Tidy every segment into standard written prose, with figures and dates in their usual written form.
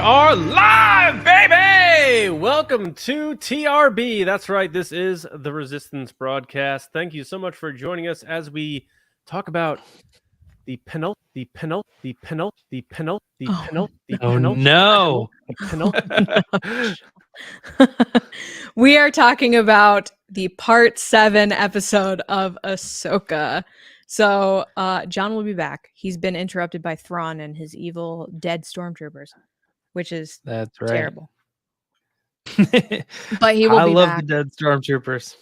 are live, baby! Welcome to TRB. That's right, this is the Resistance broadcast. Thank you so much for joining us as we talk about the penult. Oh no! We are talking about the Part 7 episode of Ahsoka. So, John will be back. He's been interrupted by Thrawn and his evil dead stormtroopers, which is terrible. But he will I be love back. the dead stormtroopers.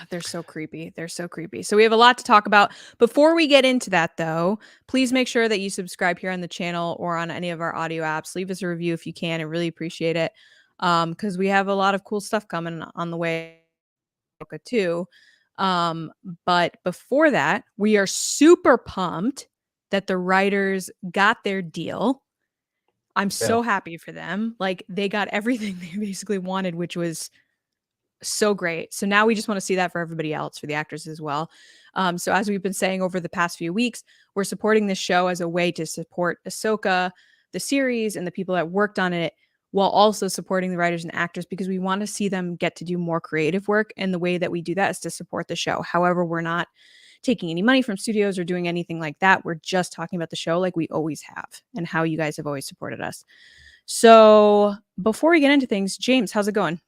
They're so creepy. They're so creepy. So we have a lot to talk about. Before we get into that, though, please make sure that you subscribe here on the channel or on any of our audio apps. Leave us a review if you can. I really appreciate it, because we have a lot of cool stuff coming on the way too. But before that, we are super pumped that the writers got their deal. I'm so happy for them. Like, they got everything they basically wanted, which was so great. So now we just want to see that for everybody else, for the actors as well. So as we've been saying over the past few weeks, we're supporting this show as a way to support Ahsoka, the series, and the people that worked on it, while also supporting the writers and actors, because we want to see them get to do more creative work. And the way that we do that is to support the show. However, we're not taking any money from studios or doing anything like that. We're just talking about the show like we always have and how you guys have always supported us. So before we get into things, James, how's it going?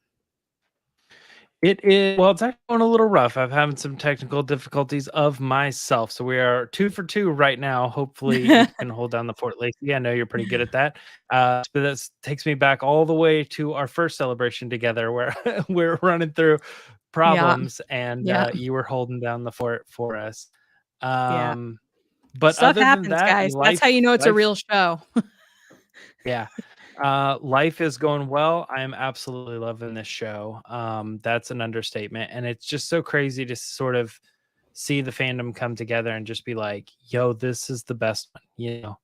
It is, well, it's actually going a little rough. I've having some technical difficulties of myself. So we are 2 for 2 right now. Hopefully you can hold down the fort, Lacey. I know you're pretty good at that. But this takes me back all the way to our first celebration together where we're running through problems and you were holding down the fort for us. But stuff other happens, than that, guys. That's how you know it's a real show. Yeah. Life is going well. I am absolutely loving this show. That's an understatement. And it's just so crazy to sort of see the fandom come together and just be like, yo, this is the best one. You know,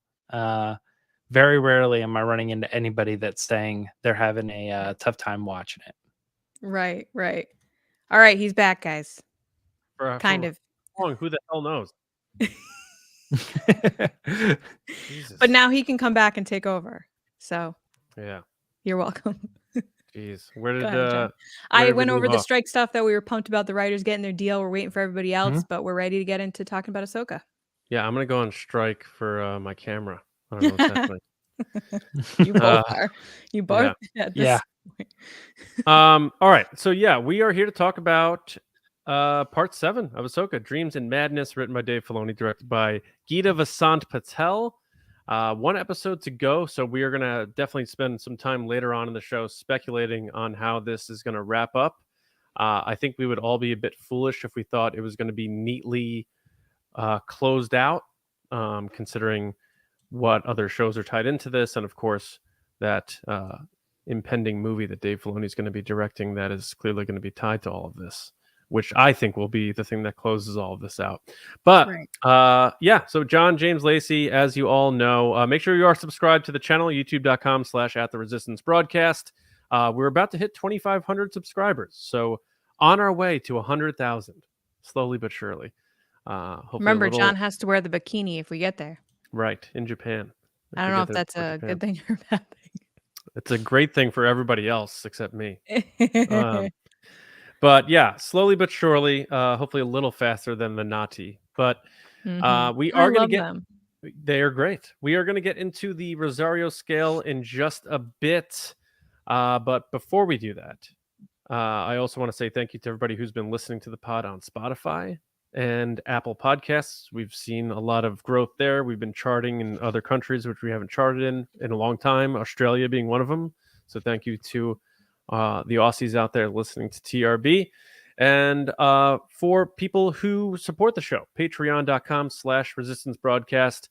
very rarely am I running into anybody that's saying they're having a tough time watching it. Right. All right, he's back, guys. Kind of. Who the hell knows? But now he can come back and take over. So yeah, you're welcome. Jeez, where did I went over the strike stuff that we were pumped about the writers getting their deal. We're waiting for everybody else, but we're ready to get into talking about Ahsoka. Yeah, I'm gonna go on strike for my camera. I don't know what's happening. You both are. You both. Yeah. All right. So yeah, we are here to talk about Part 7 of Ahsoka, Dreams and Madness, written by Dave Filoni, directed by Geeta Vasant Patel. 1 episode to go, so we are going to definitely spend some time later on in the show speculating on how this is going to wrap up. I think we would all be a bit foolish if we thought it was going to be neatly closed out, considering what other shows are tied into this, and of course that impending movie that Dave Filoni is going to be directing that is clearly going to be tied to all of this, which I think will be the thing that closes all of this out. But yeah, so John, James, Lacey, as you all know, make sure you are subscribed to the channel, youtube.com/@theresistance_broadcast. We're about to hit 2,500 subscribers, so on our way to 100,000, slowly but surely. Remember, John has to wear the bikini if we get there. Right, in Japan. I don't know if that's a good thing or a bad thing. It's a great thing for everybody else except me. But yeah, slowly but surely, hopefully a little faster than the Nati. But we are going to get them. They are great. We are going to get into the Rosario scale in just a bit. But before we do that, I also want to say thank you to everybody who's been listening to the pod on Spotify and Apple Podcasts. We've seen a lot of growth there. We've been charting in other countries, which we haven't charted in a long time, Australia being one of them. So thank you to the Aussies out there listening to TRB. And for people who support the show, patreon.com/resistance broadcast.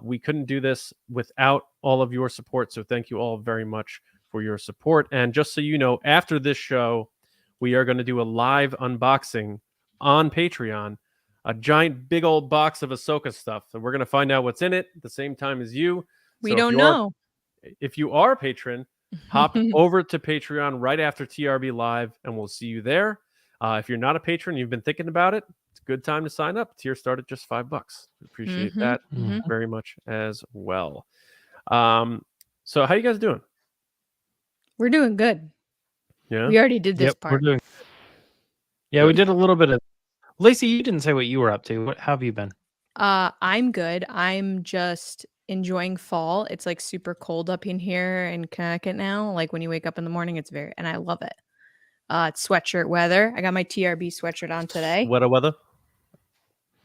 We couldn't do this without all of your support. So thank you all very much for your support. And just so you know, after this show, we are going to do a live unboxing on Patreon, a giant big old box of Ahsoka stuff. So we're going to find out what's in it at the same time as you. We don't know. If you are a patron, hop over to Patreon right after TRB Live, and we'll see you there. If you're not a patron, you've been thinking about it, it's a good time to sign up. Tier start at just $5. Appreciate that very much as well. So how you guys doing? We're doing good. Yeah. We already did this Yep, we're part. doing. Yeah, we did a little bit of. Lacey, you didn't say what you were up to. How have you been? I'm good. I'm just enjoying fall. It's like super cold up in here in Connecticut now. Like when you wake up in the morning, and I love it. It's sweatshirt weather. I got my TRB sweatshirt on today. Weather.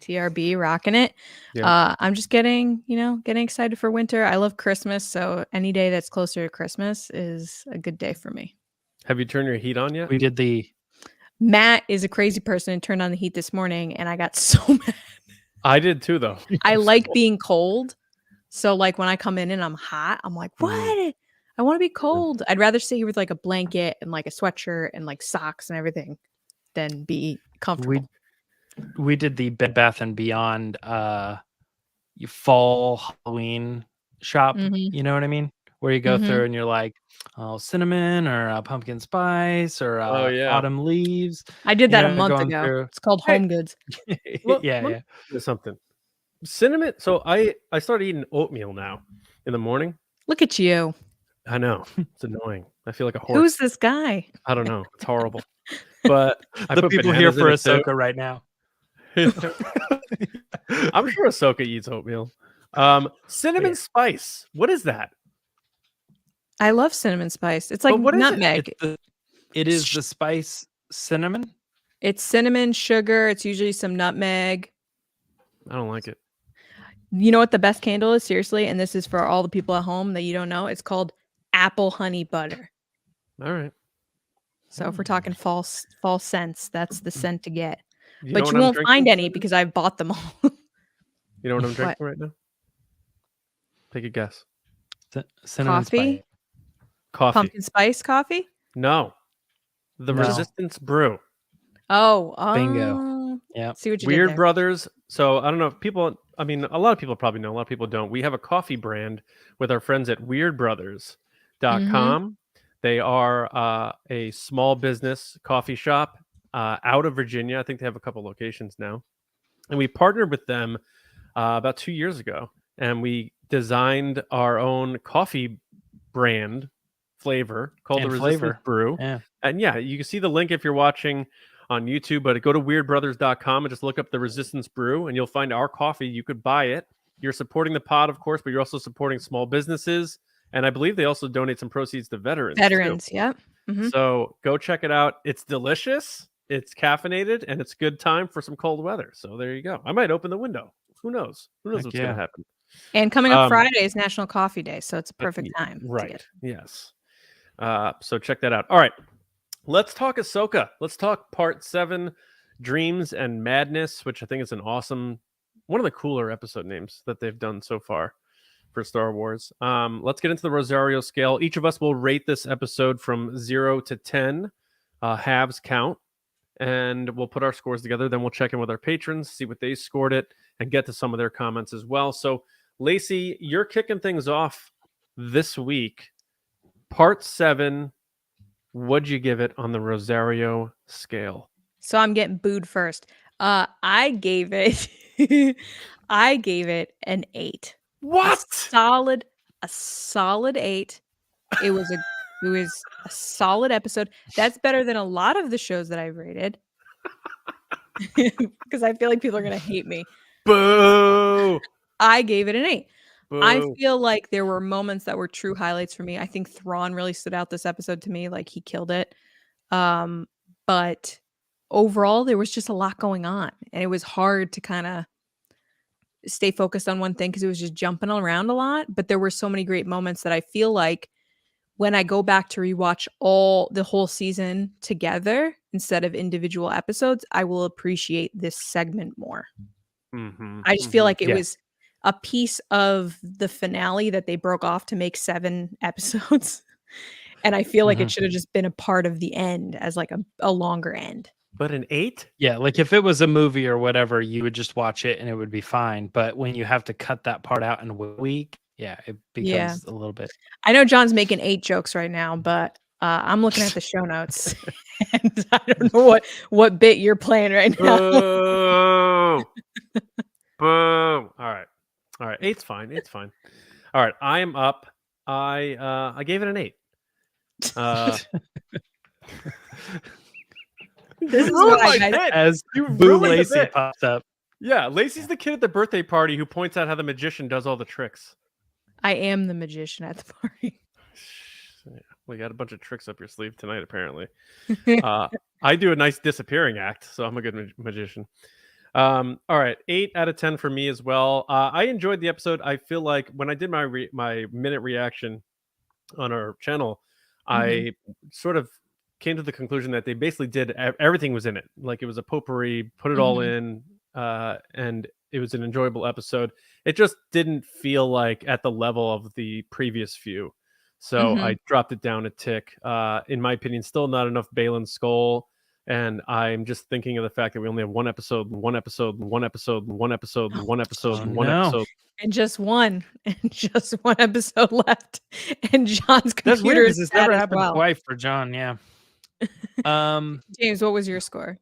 TRB rocking it. Yeah. I'm just getting excited for winter. I love Christmas, so any day that's closer to Christmas is a good day for me. Have you turned your heat on yet? We did the. Matt is a crazy person and turned on the heat this morning, and I got so mad. I did too, though. I like being cold. So like when I come in and I'm hot, I'm like, what? I want to be cold. I'd rather stay here with like a blanket and like a sweatshirt and like socks and everything than be comfortable. We did the Bed Bath and Beyond fall Halloween shop. You know what I mean? Where you go through and you're like, oh, cinnamon or pumpkin spice or autumn leaves. I did that a month ago. Through. It's called Home Goods. Yeah. There's something. Cinnamon. So I started eating oatmeal now in the morning. Look at you. I know. It's annoying. I feel like a horse. Who's this guy? I don't know. It's horrible. But I the put people here for bananas in it Ahsoka right now. I'm sure Ahsoka eats oatmeal. Cinnamon spice. What is that? I love cinnamon spice. It's like nutmeg. It is the spice cinnamon. It's cinnamon, sugar. It's usually some nutmeg. I don't like it. You know what the best candle is? Seriously, and this is for all the people at home that you don't know. It's called apple honey butter. All right. So if we're talking false scents, that's the scent to get. You but you won't find any because I've bought them all. You know what I'm drinking right now? Take a guess. Cinnamon coffee? Coffee. Pumpkin spice coffee? No. The Resistance Brew. Oh. Bingo. Yeah. See what you Weird did there. Brothers. So I don't know if people, I mean, a lot of people probably know, a lot of people don't. We have a coffee brand with our friends at weirdbrothers.com. They are a small business coffee shop out of Virginia. I think they have a couple locations now. And we partnered with them about 2 years ago. And we designed our own coffee brand flavor called the Resistance Brew. Yeah. And yeah, you can see the link if you're watching on YouTube, but go to weirdbrothers.com and just look up the Resistance Brew and you'll find our coffee. You could buy it. You're supporting the pod, of course, but you're also supporting small businesses. And I believe they also donate some proceeds to veterans. Yep. So go check it out. It's delicious. It's caffeinated and it's good time for some cold weather. So there you go. I might open the window. Who knows? Who knows what's going to happen? And coming up Friday is National Coffee Day, so it's a perfect time. Right. Yes. So check that out. All right. Let's talk Ahsoka. Let's talk Part 7, Dreams and Madness, which I think is an awesome, one of the cooler episode names that they've done so far for Star Wars. Let's get into the Rosario scale. Each of us will rate this episode from 0 to 10, halves count, and we'll put our scores together. Then we'll check in with our patrons, see what they scored it, and get to some of their comments as well. So, Lacey, you're kicking things off this week. Part 7, what'd you give it on the Rosario scale? So I'm getting booed first. I gave it an 8. What? A solid 8. It was a solid episode. That's better than a lot of the shows that I've rated. Because I feel like people are gonna hate me. Boo! I gave it an 8. Boo. I feel like there were moments that were true highlights for me. I think Thrawn really stood out this episode to me. Like he killed it. But overall, there was just a lot going on. And it was hard to kind of stay focused on one thing because it was just jumping around a lot. But there were so many great moments that I feel like when I go back to rewatch the whole season together instead of individual episodes, I will appreciate this segment more. I just feel like it was a piece of the finale that they broke off to make 7 episodes. And I feel like it should have just been a part of the end as like a longer end. But an 8? Yeah, like if it was a movie or whatever, you would just watch it and it would be fine. But when you have to cut that part out in a week, it becomes a little bit. I know John's making 8 jokes right now, but I'm looking at the show notes and I don't know what bit you're playing right now. Boo! Boo! All right. 8's fine. All right, I am up. I gave it an 8. This is ruined why, my guys. bit. As You Boo ruined the Lacey bit. popped up. Yeah, Lacey's the kid at the birthday party who points out how the magician does all the tricks. I am the magician at the party. Yeah, we got a bunch of tricks up your sleeve tonight, apparently. I do a nice disappearing act, so I'm a good magician. All right, 8 out of 10 for me as well. I enjoyed the episode. I feel like when I did my minute reaction on our channel, I sort of came to the conclusion that they basically did everything was in it. Like it was a potpourri, put it all in, and it was an enjoyable episode. It just didn't feel like at the level of the previous few. So I dropped it down a tick. In my opinion, still not enough Balin Skull. And I'm just thinking of the fact that we only have one episode, and one episode, and one episode, and one episode, and one episode, and one episode. And just one episode left. And John's computer That's weird is because it's bad never as happened well. twice for John. Yeah. James, what was your score?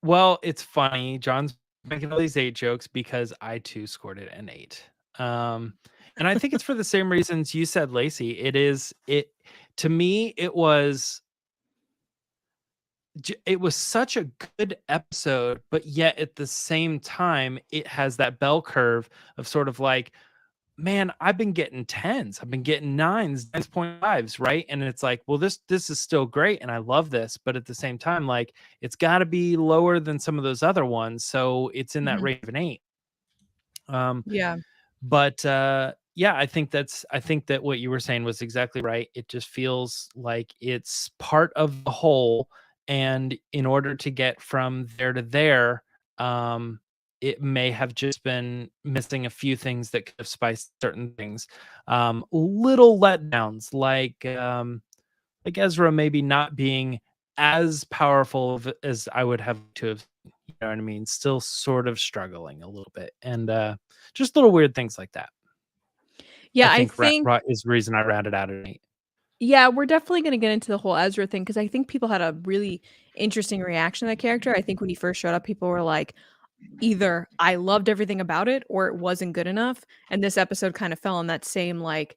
Well, it's funny. John's making all these 8 jokes because I too scored it an 8. And I think it's for the same reasons you said, Lacey. To me, it was such a good episode, but yet at the same time, it has that bell curve of sort of like, man, I've been getting 10s, I've been getting 9s, 9.5s, right? And it's like, well, this is still great, and I love this, but at the same time, like, it's got to be lower than some of those other ones, so it's in that rate of an 8. But I think that what you were saying was exactly right. It just feels like it's part of the whole, and in order to get from there to there, it may have just been missing a few things that could have spiced certain things. Little letdowns, like Ezra maybe not being as powerful as I would have to have. You know what I mean? Still sort of struggling a little bit, and just little weird things like that. Yeah, I think is the reason I rounded out an 8. Yeah, we're definitely going to get into the whole Ezra thing because I think people had a really interesting reaction to that character. I think when he first showed up, people were like, either I loved everything about it or it wasn't good enough. And this episode kind of fell on that same like,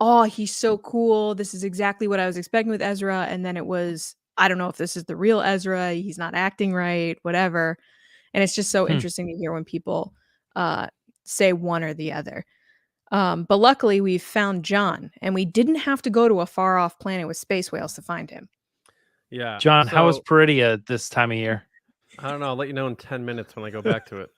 oh, he's so cool. This is exactly what I was expecting with Ezra. And then it was, I don't know if this is the real Ezra. He's not acting right, whatever. And it's just so interesting to hear when people say one or the other. But luckily we found John, and we didn't have to go to a far off planet with space whales to find him. Yeah. John, how was Peridia this time of year? I don't know. I'll let you know in 10 minutes when I go back to it.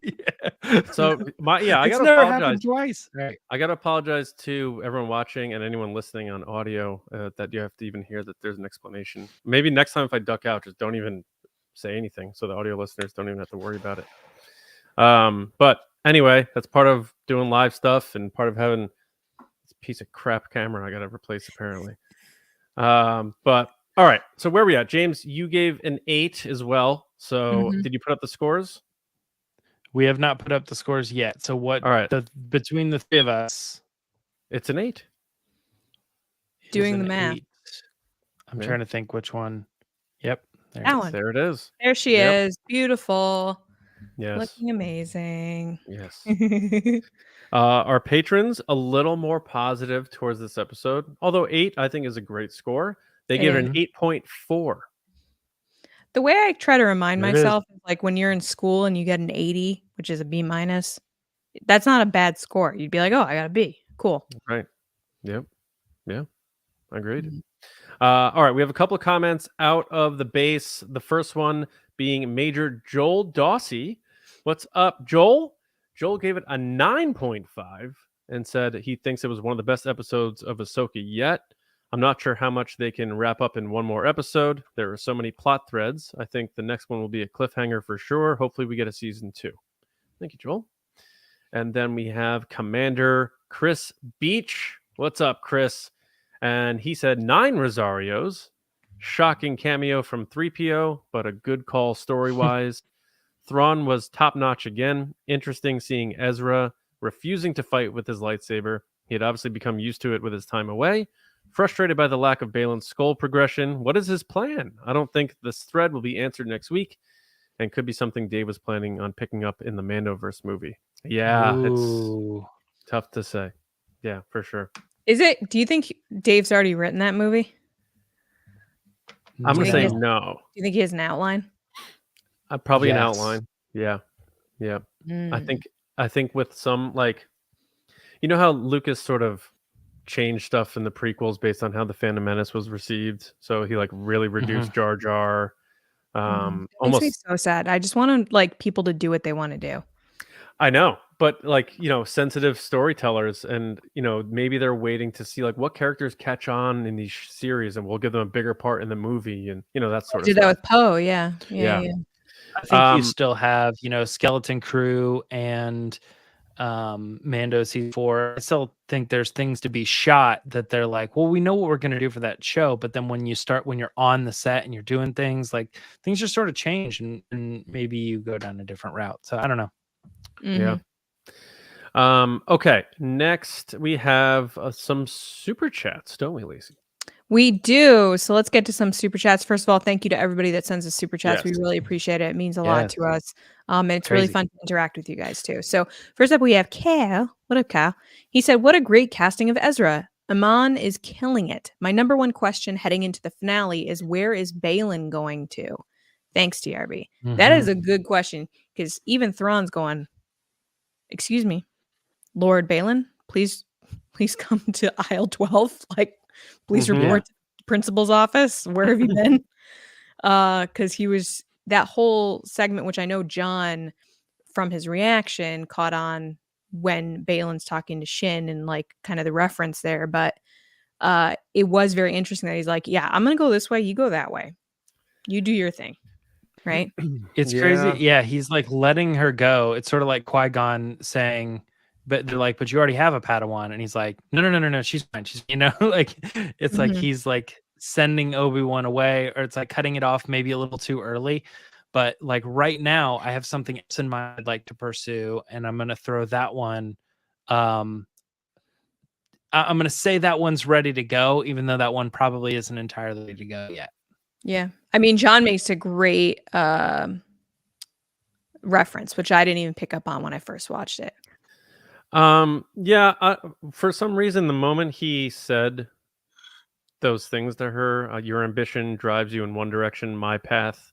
Yeah. So I gotta never apologize happened twice. Right. I gotta apologize to everyone watching and anyone listening on audio that you have to even hear that there's an explanation. Maybe next time if I duck out, just don't even say anything so the audio listeners don't even have to worry about it. But anyway, that's part of doing live stuff and part of having this piece of crap camera I gotta replace apparently. But all right, so where are we at? James, you gave an 8 as well. So did you put up the scores? We have not put up the scores yet. So what? All right. Between the 3 of us, it's an 8. Doing the math. 8. I'm trying to think which one. Yep. There it is. There she is. Beautiful. Yes. Looking amazing. Yes. Our patrons a little more positive towards this episode. Although 8, I think, is a great score. They give it an 8.4. The way I try to remind myself is like when you're in school and you get an 80, which is a B-, that's not a bad score. You'd be like, oh, I got a B. Cool. Right. Yep. Yeah. Agreed. All right. We have a couple of comments out of the base. The first one being Major Joel Dawsey. What's up, Joel? Joel gave it a 9.5 and said he thinks it was one of the best episodes of Ahsoka yet. I'm not sure how much they can wrap up in one more episode. There are so many plot threads. I think the next one will be a cliffhanger for sure. Hopefully we get a season 2. Thank you, Joel. And then we have Commander Chris Beach. What's up, Chris? And he said 9 Rosarios. Shocking cameo from 3PO, but a good call story-wise. Thrawn was top-notch again. Interesting seeing Ezra refusing to fight with his lightsaber. He had obviously become used to it with his time away. Frustrated by the lack of Balin's skull progression. What is his plan? I don't think this thread will be answered next week and could be something Dave was planning on picking up in the Mandoverse movie. Yeah, It's tough to say. Yeah, for sure. Is it? Do you think Dave's already written that movie? I'm gonna say Do no. you think he has an outline? Probably an Yes. outline. Yeah. I Mm. think with some like, you know how Lucas sort of changed stuff in the prequels based on how the Phantom Menace was received. So he like really reduced Jar Jar. It makes me so sad. I just want like people to do what they want to do. I know, but like, sensitive storytellers, and maybe they're waiting to see like what characters catch on in these series, and we'll give them a bigger part in the movie, and that sort of did stuff. that with Poe, yeah. I think you still have, Skeleton Crew and Mando season 4. I still think there's things to be shot that they're like, well, we know what we're going to do for that show, but then when you're on the set and you're doing things, like things just sort of change, and maybe you go down a different route. So I don't know. Yeah. Okay, next we have some super chats, don't we, Lacey? We do. So let's get to some super chats. First of all, thank you to everybody that sends us super chats. Yes. We really appreciate it. It means a lot to us. And it's Crazy. really fun to interact with you guys too. So first up, we have Cal. What up, Cal? He said, what a great casting of Ezra. Amon is killing it. My number one question heading into the finale is, where is Baylan going to? Thanks, TRB. That is a good question, because even Thrawn's going, excuse me, Lord Baylan, please come to aisle 12. Like, please report to the principal's office. Where have you been? Because he was, that whole segment, which I know John, from his reaction, caught on when Baylan's talking to Shin and like kind of the reference there. But it was very interesting that he's like, yeah, I'm going to go this way. You go that way. You do your thing. Right? It's crazy. Yeah, he's like letting her go. It's sort of like Qui-Gon saying, but they're like, but you already have a Padawan. And he's like, no, she's fine. She's, like, it's like he's like sending Obi-Wan away, or it's like cutting it off maybe a little too early. But like right now, I have something else in mind I'd like to pursue, and I'm going to throw that one. I'm going to say that one's ready to go, even though that one probably isn't entirely ready to go yet. Yeah. I mean, John makes a great reference, which I didn't even pick up on when I first watched it. Yeah, for some reason, the moment he said those things to her, your ambition drives you in one direction, my path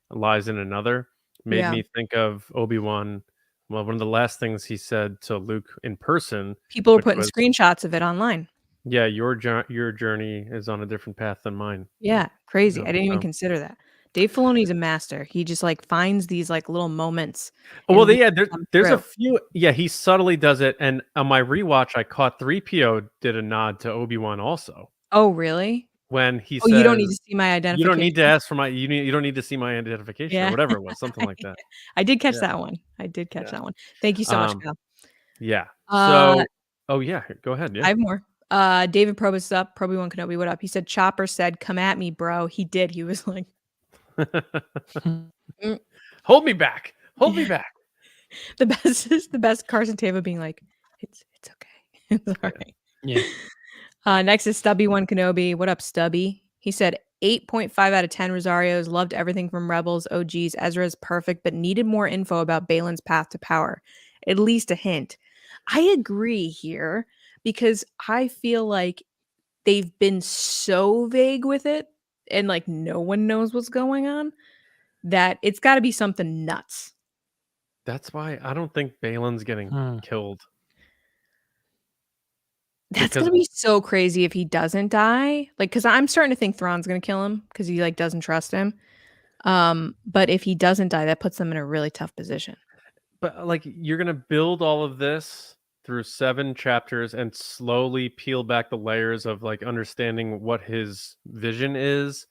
lies in another, made me think of Obi-Wan. Well, one of the last things he said to Luke in person. People were putting screenshots of it online. Yeah, your journey is on a different path than mine. Yeah, crazy. I didn't even consider that. Dave Filoni's a master. He just like finds these like little moments. Well, yeah, there's a few. Yeah, he subtly does it. And on my rewatch, I caught 3PO did a nod to Obi-Wan also. Oh, really? When he said, you don't need to see my identification. You don't need to ask for my. You don't need to see my identification or whatever it was, something like that. I did catch that one. I did catch that one. Thank you so much, Cal. Yeah. So, yeah, go ahead. Yeah. I have more. David Probus is up. Proby1 Kenobi, what up? He said, Chopper said, come at me, bro. He did. He was like, hold me back. Hold me back. The best is the best Carson Teva being like, it's okay. It's all right. Yeah. Next is Stubby1 Kenobi. What up, Stubby? He said 8.5 out of 10 Rosarios. Loved everything from Rebels. Oh geez, Ezra's perfect, but needed more info about Baylan's path to power. At least a hint. I agree here, because I feel like they've been so vague with it, and like no one knows what's going on, that it's got to be something nuts. That's why I don't think Baylan's getting killed. That's gonna be so crazy if he doesn't die. Like, because I'm starting to think Thrawn's gonna kill him because he like doesn't trust him. But if he doesn't die, that puts them in a really tough position. But like, you're gonna build all of this through 7 chapters and slowly peel back the layers of like understanding what his vision is,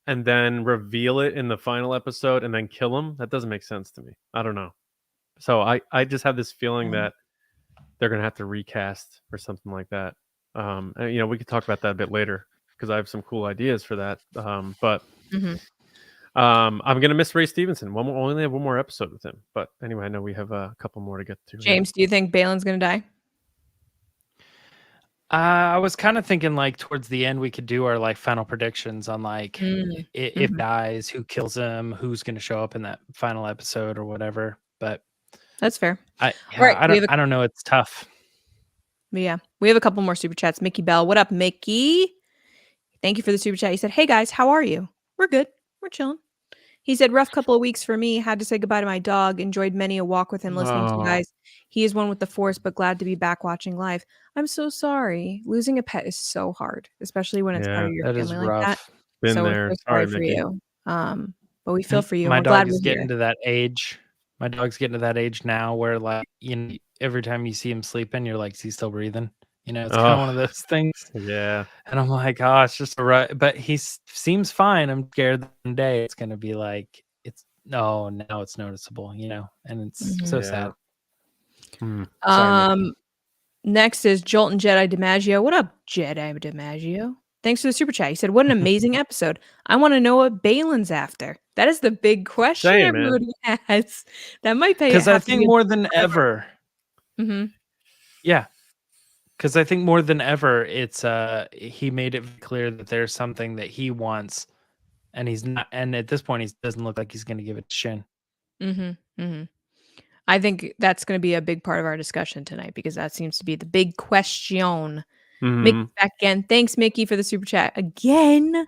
and then reveal it in the final episode and then kill him. That doesn't make sense to me. I don't know. So I just have this feeling that they're gonna have to recast or something like that. And, we could talk about that a bit later because I have some cool ideas for that. But I'm gonna miss Ray Stevenson. Only have one more episode with him. But anyway, I know we have a couple more to get to. James, do you think Baylan's gonna die? I was kind of thinking like towards the end we could do our like final predictions on like if dies, who kills him, who's going to show up in that final episode or whatever. But that's fair. I don't know. It's tough. Yeah, we have a couple more super chats. Mickey Bell, what up, Mickey? Thank you for the super chat. He said, "Hey guys, how are you? We're good. We're chilling." He said, "Rough couple of weeks for me. Had to say goodbye to my dog. Enjoyed many a walk with him listening to you guys. He is one with the force, but glad to be back watching live. I'm so sorry. Losing a pet is so hard, especially when it's part of your that family is like that. rough. Been So there. we're so sorry for Mickey. you. But we feel for you. My We're glad dog is we're getting here. to that age. My dog's getting to that age now where, like, you know, every time you see him sleeping, you're like, is he still breathing? You know, it's kind of one of those things. Yeah. And I'm like, oh, it's just a right. But he seems fine. I'm scared that one day it's going to be like, now it's noticeable, you know, and it's so sad. Sorry, Mickey. Next is Jolt and Jedi DiMaggio. What up, Jedi DiMaggio? Thanks for the super chat. He said, "What an amazing episode. I want to know what Balin's after." That is the big question Same, man. everybody has. That might pay. Because I think more than ever. Mm-hmm. Yeah. Because I think more than ever, it's he made it clear that there's something that he wants, and he's not. And at this point, he doesn't look like he's going to give it a shin. Mm-hmm. Mm-hmm. I think that's going to be a big part of our discussion tonight because that seems to be the big question. Mickey's back again. Thanks, Mickey, for the super chat again.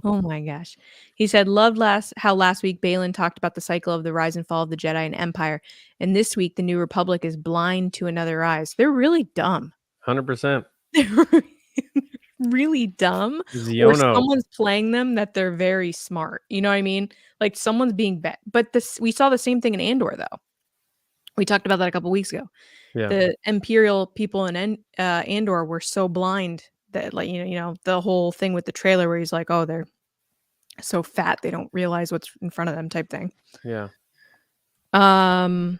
Oh my gosh. He said, "Loved how last week Balin talked about the cycle of the rise and fall of the Jedi and Empire. And this week, the New Republic is blind to another rise." They're really dumb. 100%. They're really dumb. Or someone's playing them that they're very smart. You know what I mean? Like someone's being bet. But we saw the same thing in Andor, though. We talked about that a couple weeks ago. Yeah. The Imperial people in Andor were so blind that, like, you know, the whole thing with the trailer where he's like, "Oh, they're so fat they don't realize what's in front of them," type thing. Yeah. All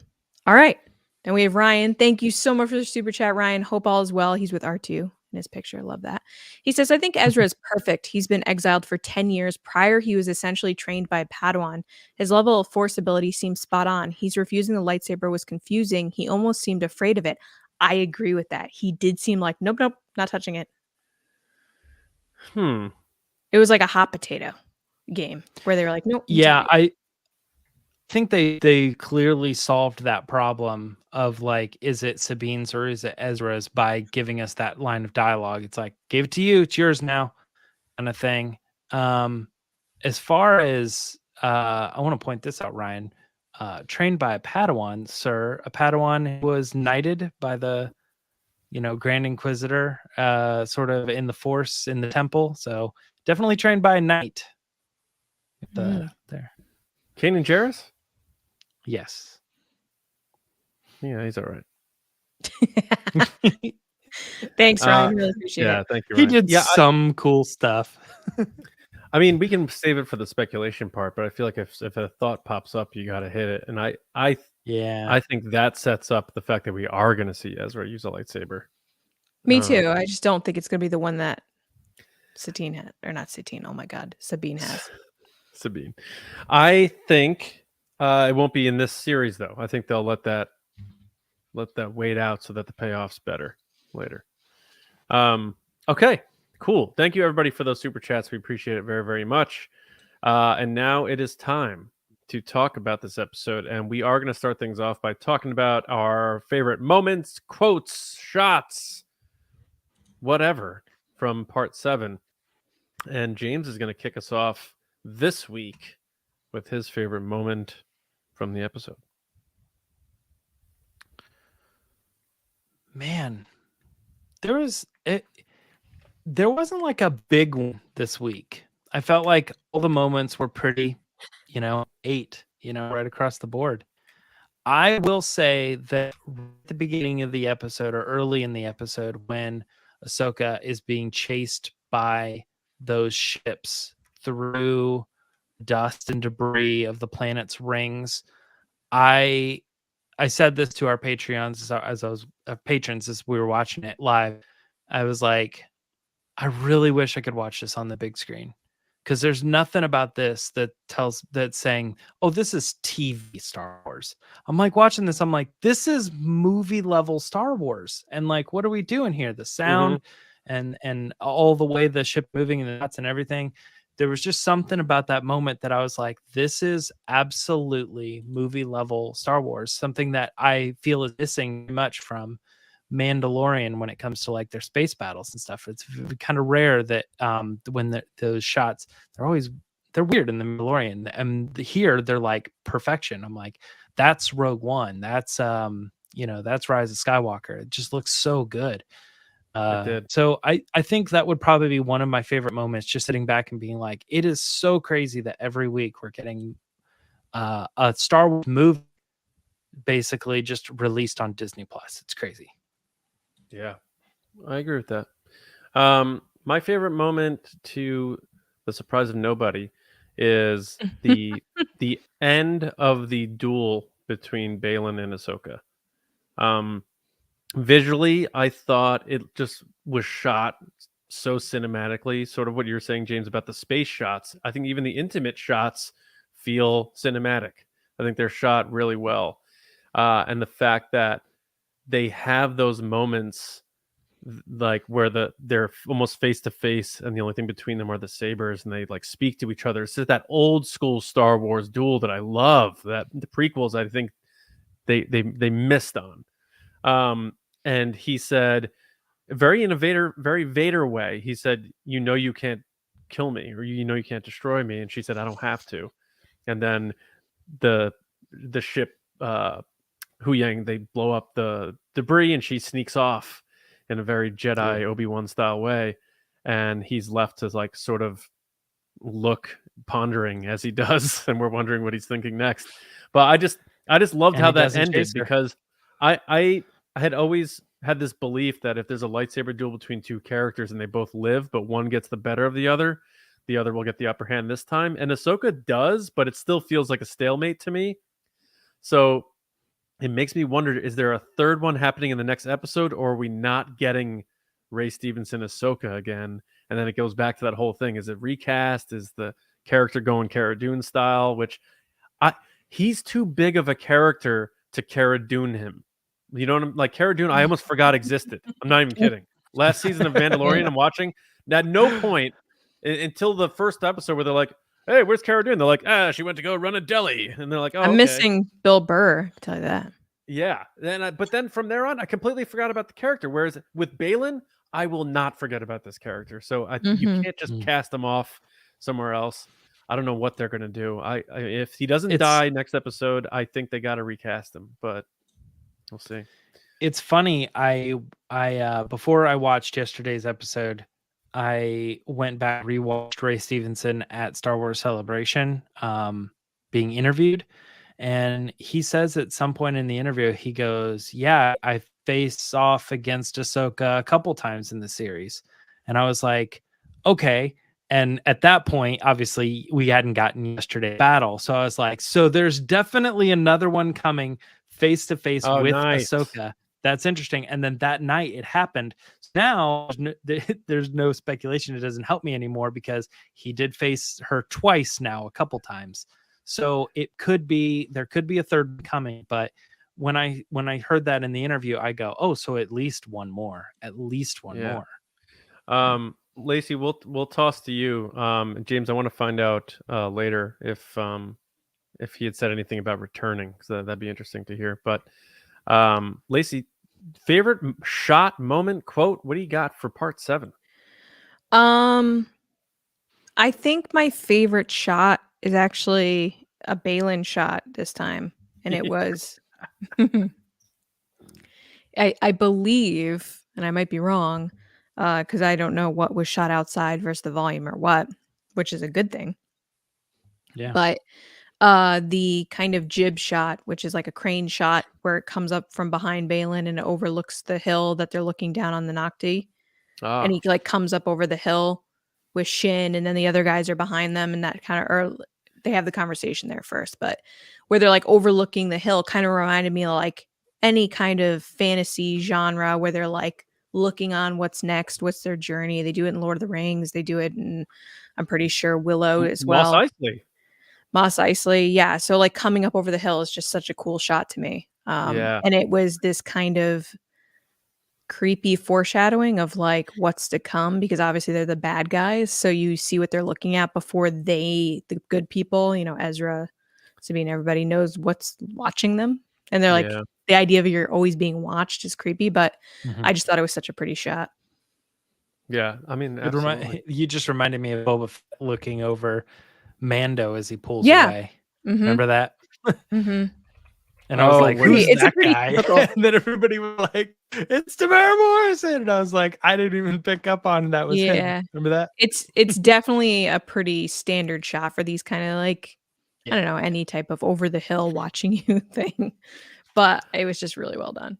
right. Then we have Ryan. Thank you so much for the super chat, Ryan. Hope all is well. He's with R2 in his picture. Love that. He says, "I think Ezra is perfect. He's been exiled for 10 years. Prior, he was essentially trained by a Padawan. His level of force ability seems spot on. He's refusing the lightsaber was confusing. He almost seemed afraid of it." I agree with that. He did seem like, nope, not touching it. It was like a hot potato game where they were like, nope. Yeah, I think they clearly solved that problem of like, is it Sabine's or is it Ezra's, by giving us that line of dialogue. It's like, gave it to you, it's yours now, kind of thing. As far as I want to point this out, Ryan, trained by a Padawan, sir. A Padawan was knighted by the, Grand Inquisitor, sort of in the Force in the temple. So definitely trained by a knight. There. Kanan Jarrus? Yes. Yeah, he's all right. Thanks, Ryan. Really appreciate it. Yeah, thank you, Ryan. He did some cool stuff. I mean, we can save it for the speculation part, but I feel like if a thought pops up, you got to hit it. And I think that sets up the fact that we are going to see Ezra use a lightsaber. Me too. I just don't think it's going to be the one that Satine had, or not Satine. Oh my God, Sabine has. Sabine. I think it won't be in this series though. I think they'll let that wait out so that the payoff's better later. Okay. Cool. Thank you, everybody, for those super chats. We appreciate it very, very much. And now it is time to talk about this episode. And we are going to start things off by talking about our favorite moments, quotes, shots, whatever, from part 7. And James is going to kick us off this week with his favorite moment from the episode. Man, there wasn't like a big one this week. I felt like all the moments were pretty, 8, right across the board. I will say that at the beginning of the episode or early in the episode, when Ahsoka is being chased by those ships through dust and debris of the planet's rings, I said this to our Patreons as I was patrons as we were watching it live. I was like, I really wish I could watch this on the big screen, because there's nothing about this that's saying, oh, this is TV Star Wars. I'm like watching this. I'm like, this is movie level Star Wars. And like, what are we doing here? The sound and all the way the ship moving and the nuts and everything. There was just something about that moment that I was like, this is absolutely movie level Star Wars. Something that I feel is missing much from Mandalorian when it comes to like their space battles and stuff. It's kind of rare that when those shots, they're weird in the Mandalorian, and here they're like perfection. I'm like, that's Rogue One. That's that's Rise of Skywalker. It just looks so good. It did. So I think that would probably be one of my favorite moments, just sitting back and being like, it is so crazy that every week we're getting a Star Wars movie basically just released on Disney Plus. It's crazy. Yeah, I agree with that. My favorite moment, to the surprise of nobody, is the end of the duel between Baylan and Ahsoka. Visually, I thought it just was shot so cinematically, sort of what you were saying, James, about the space shots. I think even the intimate shots feel cinematic. I think they're shot really well. And the fact that they have those moments like where they're almost face to face and the only thing between them are the sabers, and they like speak to each other. It's just that old school Star Wars duel that I love, that the prequels I think they missed on. And he said, very Vader way, he said, you can't kill me, or you can't destroy me. And she said, I don't have to. And then the ship Huyang, they blow up the debris and she sneaks off in a very Jedi Obi-Wan style way, and he's left to like sort of look pondering as he does, and we're wondering what he's thinking next. But I just loved how that ended, because I had always had this belief that if there's a lightsaber duel between two characters and they both live, but one gets the better of the other will get the upper hand this time. And Ahsoka does, but it still feels like a stalemate to me. So it makes me wonder, is there a third one happening in the next episode, or are we not getting Ray Stevenson Ahsoka again? And then it goes back to that whole thing. Is it recast? Is the character going Cara Dune style? Which he's too big of a character to Cara Dune him. You know what I'm like? Cara Dune, I almost forgot existed. I'm not even kidding. Last season of Mandalorian, I'm watching. At no point until the first episode where they're like, hey, where's Cara Dune? They're like, she went to go run a deli. And they're like, oh, I'm missing Bill Burr, I tell you that. Yeah. But then from there on, I completely forgot about the character. Whereas with Baylan, I will not forget about this character. So you can't just cast him off somewhere else. I don't know what they're going to do. If he doesn't die next episode, I think they got to recast him, but we'll see. It's funny. I before I watched yesterday's episode, I went back, rewatched Ray Stevenson at Star Wars Celebration, being interviewed. And he says at some point in the interview, he goes, yeah, I faced off against Ahsoka a couple times in the series. And I was like, okay. And at that point, obviously, we hadn't gotten yesterday's battle. So I was like, so there's definitely another one coming face to face with Ahsoka. That's interesting. And then that night it happened. Now there's no speculation. It doesn't help me anymore because he did face her twice now, a couple times. So there could be a third coming. But when I heard that in the interview, I go, oh, so at least one more, more. Lacey, we'll toss to you. James, I want to find out later if he had said anything about returning, because that'd be interesting to hear. But Lacey, favorite shot, moment, quote, what do you got for part 7? I think my favorite shot is actually a Baylan shot this time, and it was I believe, and I might be wrong, because I don't know what was shot outside versus the volume or what, which is a good thing. Yeah. But the kind of jib shot, which is like a crane shot where it comes up from behind Baylan and it overlooks the hill that they're looking down on the Nocti. And he like comes up over the hill with Shin, and then the other guys are behind them, and that kind of, or they have the conversation there first, but where they're like overlooking the hill kind of reminded me of like any kind of fantasy genre where they're like looking on what's next, what's their journey. They do it in Lord of the Rings. They do it in, I'm pretty sure, Willow as well. Mos Eisley. Yeah. So like coming up over the hill is just such a cool shot to me. And it was this kind of creepy foreshadowing of like what's to come, because obviously they're the bad guys. So you see what they're looking at before the good people, Ezra, Sabine, everybody knows what's watching them. And they're like, the idea of you're always being watched is creepy, but I just thought it was such a pretty shot. Yeah, I mean, absolutely. You just reminded me of Boba Fett looking over Mando as he pulls away. Remember that? And I was like, who's that guy? And then everybody was like, it's Tamara Morrison. And I was like, I didn't even pick up on that was him. Remember that? It's definitely a pretty standard shot for these kind of like, I don't know, any type of over the hill watching you thing. But it was just really well done.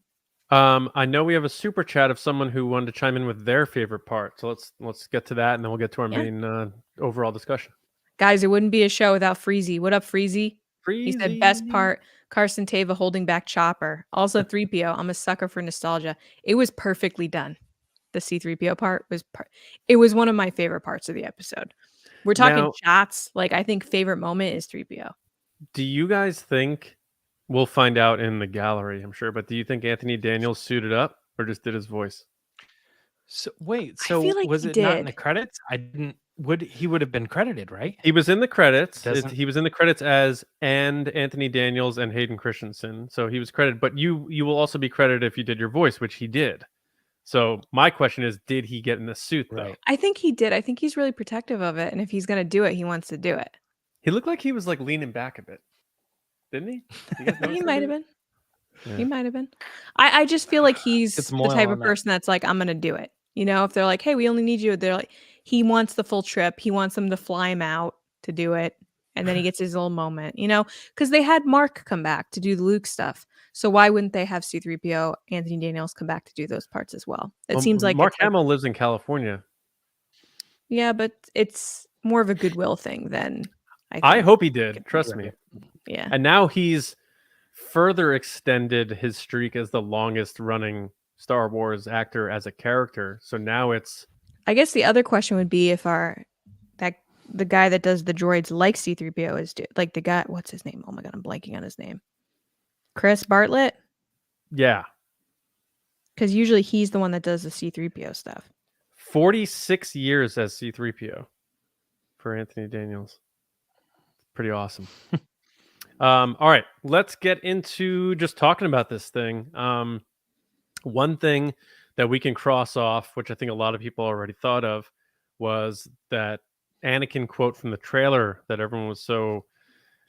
I know we have a super chat of someone who wanted to chime in with their favorite part. So let's get to that, and then we'll get to our main overall discussion. Guys, it wouldn't be a show without Freezy. What up, Freezy? He said best part, Carson Teva holding back Chopper. Also 3PO. I'm a sucker for nostalgia. It was perfectly done. The C3PO part was it was one of my favorite parts of the episode. We're talking shots. Like, I think favorite moment is 3PO. Do you guys think, we'll find out in the gallery, I'm sure, but do you think Anthony Daniels suited up or just did his voice? So wait, so like was it not in the credits? I didn't. He would have been credited, right? He was in the credits. He was in the credits as and Anthony Daniels and Hayden Christensen. So he was credited, but you will also be credited if you did your voice, which he did. So my question is, did he get in the suit though? Right. I think he did. I think he's really protective of it, and if he's gonna do it, he wants to do it. He looked like he was like leaning back a bit, didn't he? He might have been. Yeah. He might have been. I just feel like he's the type of person that's like, I'm gonna do it. You know, if they're like, hey, we only need you, they're like, he wants the full trip. He wants them to fly him out to do it. And then he gets his little moment, you know, because they had Mark come back to do the Luke stuff. So why wouldn't they have C-3PO, Anthony Daniels come back to do those parts as well? It seems like Mark Hamill lives in California. Yeah, but it's more of a goodwill thing than I hope he did. Trust me. Yeah. And now he's further extended his streak as the longest running Star Wars actor as a character. So now it's, I guess the other question would be if the guy that does the droids like C-3PO is like the guy, what's his name? Oh my god, I'm blanking on his name. Chris Bartlett? Yeah. Because usually he's the one that does the C-3PO stuff. 46 years as C-3PO for Anthony Daniels. Pretty awesome. All right, let's get into just talking about this thing. One thing that we can cross off, which I think a lot of people already thought of, was that Anakin quote from the trailer that everyone was so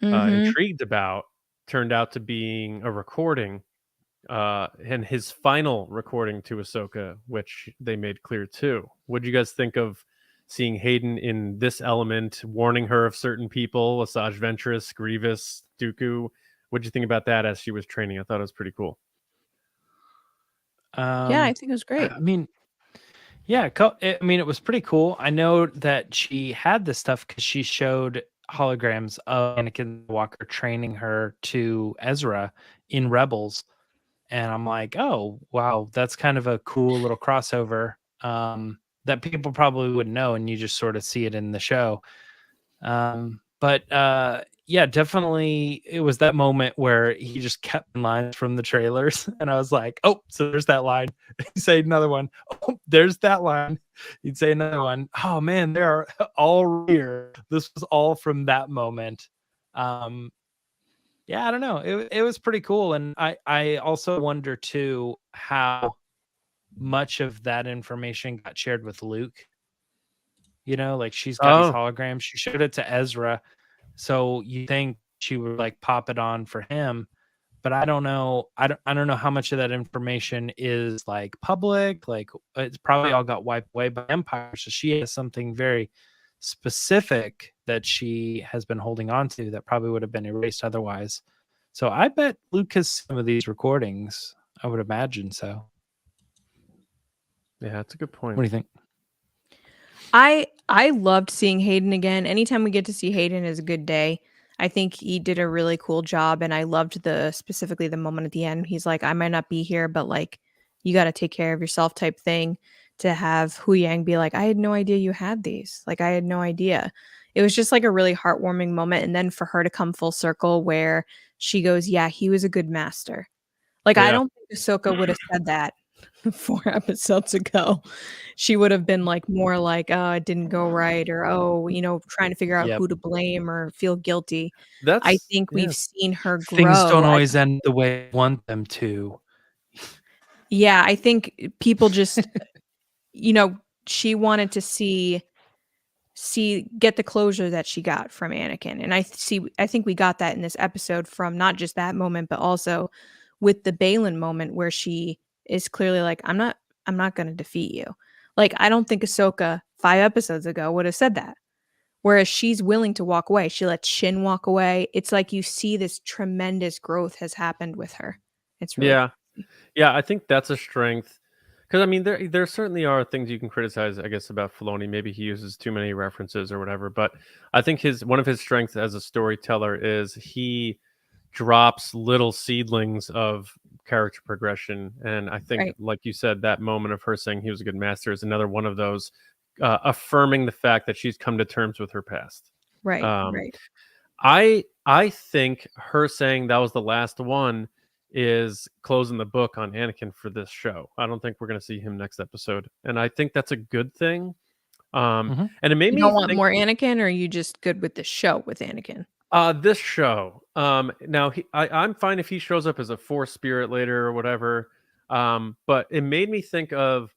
intrigued about turned out to being a recording, and his final recording to Ahsoka, which they made clear too. What do you guys think of seeing Hayden in this element, warning her of certain people, Asajj Ventress, Grievous, Dooku? What do you think about that as she was training? I thought it was pretty cool. Yeah, I think it was great. I mean, yeah, it was pretty cool. I know that she had this stuff because she showed holograms of Anakin Skywalker training her to Ezra in Rebels. And I'm like, oh, wow, that's kind of a cool little crossover that people probably wouldn't know. And you just sort of see it in the show. Yeah, definitely. It was that moment where he just kept lines from the trailers. And I was like, oh, so there's that line. He'd say another one. Oh, there's that line. He'd say another one. Oh, man, they're all here. This was all from that moment. Yeah, I don't know. It was pretty cool. And I also wonder, too, how much of that information got shared with Luke. You know, like she's got these holograms. She showed it to Ezra. So you think she would like pop it on for him, but I don't know. I don't know how much of that information is like public. Like it's probably all got wiped away by Empire. So she has something very specific that she has been holding on to that probably would have been erased otherwise. So I bet Luke has some of these recordings. I would imagine so. Yeah, that's a good point. What do you think? I loved seeing Hayden again. Anytime we get to see Hayden is a good day. I think he did a really cool job, and I loved specifically the moment at the end. He's like, I might not be here, but like, you got to take care of yourself type thing. To have Hu Yang be like, I had no idea you had these. Like, I had no idea. It was just like a really heartwarming moment. And then for her to come full circle where she goes, yeah, he was a good master. Like, yeah. I don't think Ahsoka would have said that 4 episodes ago, she would have been like more like, oh, it didn't go right, or oh, trying to figure out Yep. who to blame or feel guilty. I That's think yeah. we've seen her Things don't grow. always end the way I want them to. Yeah, I think people just, she wanted to get the closure that she got from Anakin. And I think we got that in this episode from not just that moment, but also with the Balin moment where she is clearly like, I'm not going to defeat you. Like, I don't think Ahsoka 5 episodes ago would have said that. Whereas she's willing to walk away. She lets Shin walk away. It's like you see this tremendous growth has happened with her. It's really Yeah. Yeah, I think that's a strength. Because I mean, there certainly are things you can criticize, I guess, about Filoni. Maybe he uses too many references or whatever. But I think one of his strengths as a storyteller is he drops little seedlings of character progression. And I think, Right. like you said, that moment of her saying he was a good master is another one of those affirming the fact that she's come to terms with her past. Right. Um, Right. I think her saying that was the last one is closing the book on Anakin for this show. I don't think we're going to see him next episode, and I think that's a good thing. And it made You me don't want think more Anakin, or are you just good with the show with Anakin? this show. Now I'm fine if he shows up as a Force spirit later or whatever. But it made me think of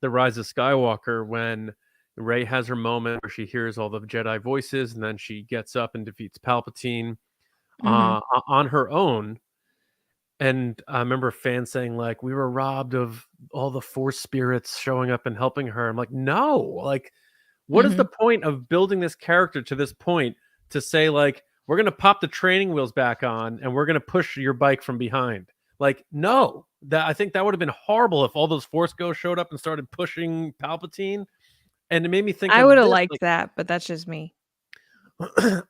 the Rise of Skywalker when Rey has her moment where she hears all the Jedi voices, and then she gets up and defeats Palpatine on her own. And I remember fans saying, like, we were robbed of all the Force spirits showing up and helping her. I'm like, no, like, what is the point of building this character to this point to say, like, we're going to pop the training wheels back on and we're going to push your bike from behind? Like, no, I think that would have been horrible if all those Force ghosts showed up and started pushing Palpatine. And it made me think I of would have this, liked like, that, but that's just me.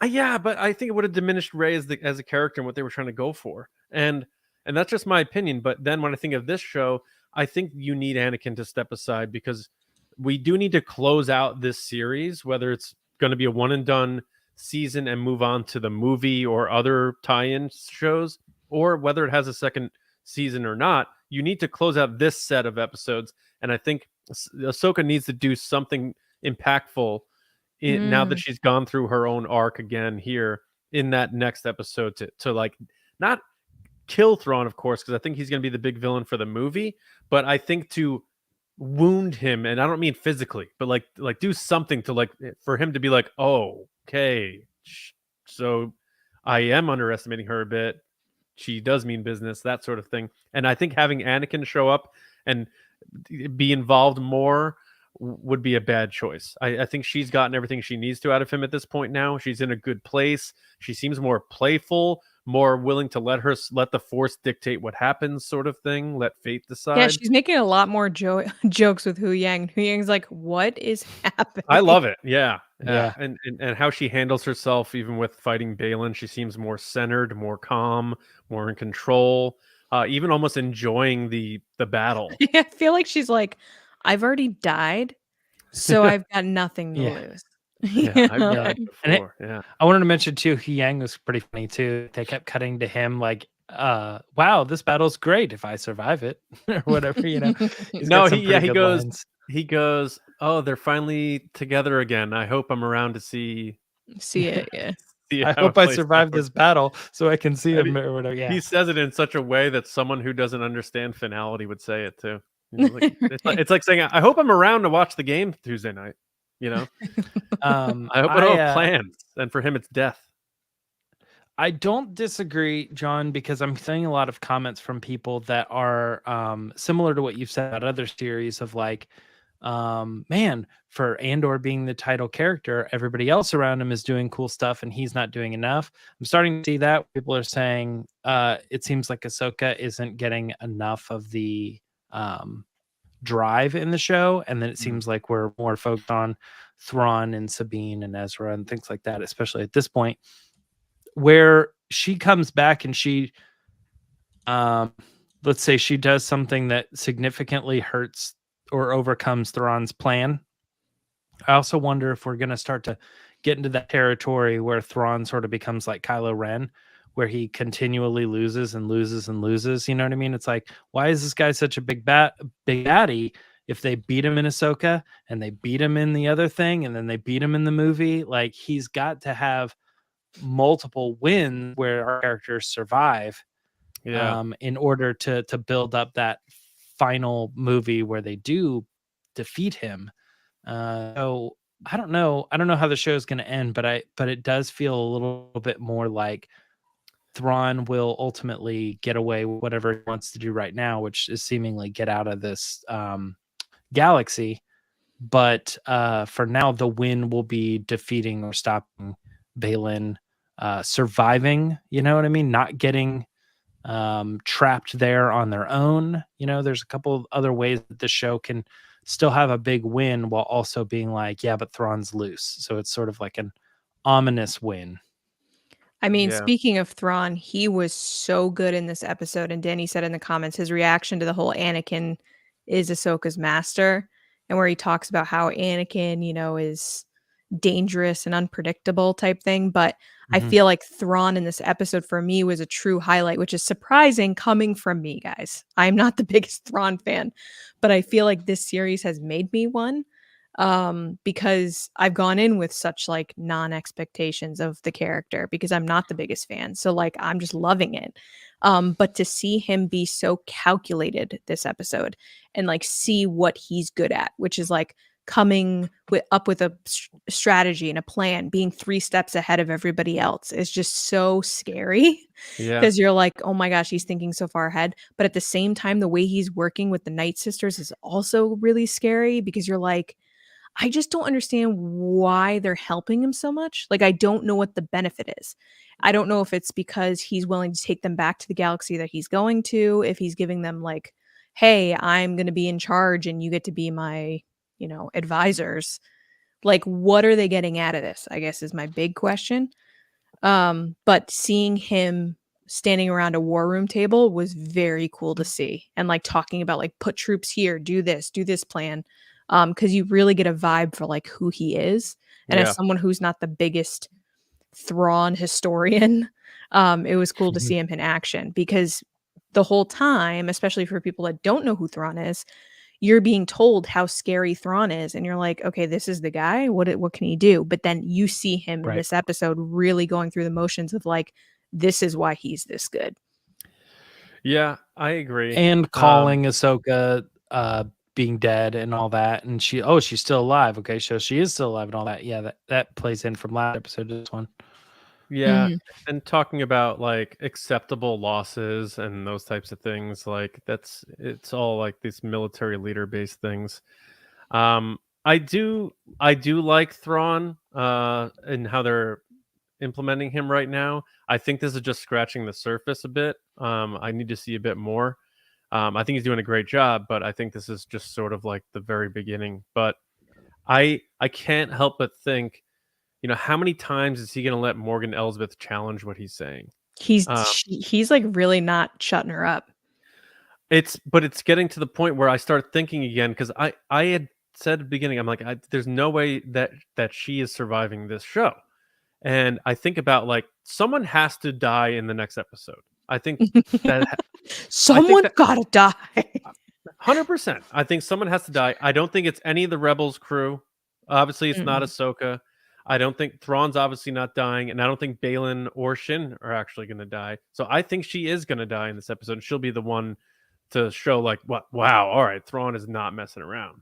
yeah, but I think it would have diminished Rey as a character and what they were trying to go for. And that's just my opinion. But then when I think of this show, I think you need Anakin to step aside because we do need to close out this series, whether it's going to be a one and done season and move on to the movie or other tie-in shows, or whether it has a second season or not. You need to close out this set of episodes. And I think Ahsoka needs to do something impactful now that she's gone through her own arc again here in that next episode to like not kill Thrawn, of course, because I think he's going to be the big villain for the movie, but I think to wound him, and I don't mean physically, but like do something to like for him to be like, oh, okay, so I am underestimating her a bit. She does mean business, that sort of thing. And I think having Anakin show up and be involved more would be a bad choice. I think she's gotten everything she needs to out of him at this point now. She's in a good place. She seems more playful, more willing to let the Force dictate what happens, sort of thing. Let fate decide. Yeah, she's making a lot more jokes with Hu Yang. Hu Yang's like, what is happening? I love it. Yeah. Yeah. And how she handles herself, even with fighting Balin, she seems more centered, more calm, more in control, even almost enjoying the battle. Yeah, I feel like she's like, I've already died, so I've got nothing to lose. Yeah, I've died before. I wanted to mention too, Hu Yang was pretty funny too. They kept cutting to him like, wow, this battle's great if I survive it, or whatever, you know. He goes, oh, they're finally together again. I hope I'm around to see it. Yeah. I hope I survive this battle so I can see him or whatever. Yeah. He says it in such a way that someone who doesn't understand finality would say it too. Like, it's like saying, I hope I'm around to watch the game Tuesday night. You know, I hope I don't have plans. And for him, it's death. I don't disagree, John, because I'm seeing a lot of comments from people that are similar to what you've said about other series of like, man, for Andor being the title character, everybody else around him is doing cool stuff and he's not doing enough. I'm starting to see that people are saying it seems like Ahsoka isn't getting enough of the drive in the show, and then it seems like we're more focused on Thrawn and Sabine and Ezra and things like that, especially at this point where she comes back and she let's say she does something that significantly hurts or overcomes Thrawn's plan. I also wonder if we're going to start to get into that territory where Thrawn sort of becomes like Kylo Ren, where he continually loses and loses and loses. You know what I mean? It's like, why is this guy such a big baddie? If they beat him in Ahsoka and they beat him in the other thing and then they beat him in the movie, like he's got to have multiple wins where our characters survive in order to build up that final movie where they do defeat him. So I don't know how the show is going to end, but it does feel a little bit more like Thrawn will ultimately get away with whatever he wants to do right now, which is seemingly get out of this galaxy. But for now, the win will be defeating or stopping Baylan, surviving. You know what I mean? Not getting trapped there on their own. You know, there's a couple of other ways that the show can still have a big win while also being like, yeah, but Thrawn's loose. So it's sort of like an ominous win. I mean, speaking of Thrawn, he was so good in this episode. And Danny said in the comments, his reaction to the whole Anakin is Ahsoka's master, and where he talks about how Anakin, you know, is dangerous and unpredictable type thing. But I feel like Thrawn in this episode for me was a true highlight, which is surprising coming from me, guys. I'm not the biggest Thrawn fan, but I feel like this series has made me one. Because I've gone in with such like non-expectations of the character because I'm not the biggest fan. So like I'm just loving it. But to see him be so calculated this episode and like see what he's good at, which is like coming up with a strategy and a plan, being 3 steps ahead of everybody else is just so scary. Because you're like, oh my gosh, he's thinking so far ahead. But at the same time, the way he's working with the Night Sisters is also really scary because you're like, I just don't understand why they're helping him so much. Like, I don't know what the benefit is. I don't know if it's because he's willing to take them back to the galaxy that he's going to, if he's giving them like, hey, I'm going to be in charge and you get to be my, you know, advisors. Like, what are they getting out of this? I guess is my big question. But seeing him standing around a war room table was very cool to see. And like talking about like, put troops here, do this plan. Because you really get a vibe for like who he is. And as someone who's not the biggest Thrawn historian, it was cool to see him in action because the whole time, especially for people that don't know who Thrawn is, you're being told how scary Thrawn is. And you're like, okay, this is the guy. What can he do? But then you see him in this episode really going through the motions of like, this is why he's this good. Yeah, I agree. And calling Ahsoka being dead and all that, and she's still alive. Okay, so she is still alive and all that. Yeah, that plays in from last episode to this one. Yeah, and talking about like acceptable losses and those types of things, like it's all like these military leader based things. I do like Thrawn and how they're implementing him right now. I think this is just scratching the surface a bit. I need to see a bit more. I think he's doing a great job, but I think this is just sort of like the very beginning. But I can't help but think, you know, how many times is he going to let Morgan Elsbeth challenge what he's saying? He's like really not shutting her up. But it's getting to the point where I start thinking again, because I had said at the beginning, I'm like, there's no way that she is surviving this show. And I think about like someone has to die in the next episode. I think that someone gotta die. 100%. I think someone has to die. I don't think it's any of the Rebels crew. Obviously, it's not Ahsoka. I don't think Thrawn's obviously not dying, and I don't think Baylan or Shin are actually going to die. So I think she is going to die in this episode. And she'll be the one to show like, wow, all right, Thrawn is not messing around.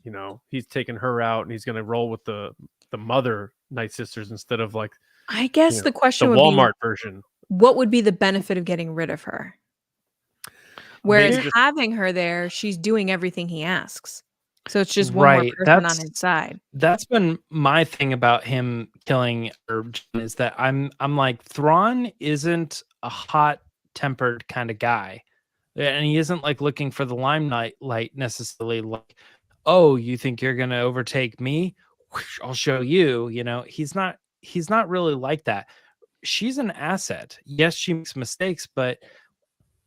You know, he's taking her out, and he's going to roll with the mother Night Sisters instead of like, I guess the question would Walmart be, version. What would be the benefit of getting rid of her? Whereas having her there, she's doing everything he asks. So it's just one more person on his side. That's been my thing about him killing her, is that I'm like, Thrawn isn't a hot-tempered kind of guy. And he isn't like looking for the limelight necessarily, like, oh, you think you're gonna overtake me? I'll show you. You know, he's not really like that. She's an asset. Yes, she makes mistakes, but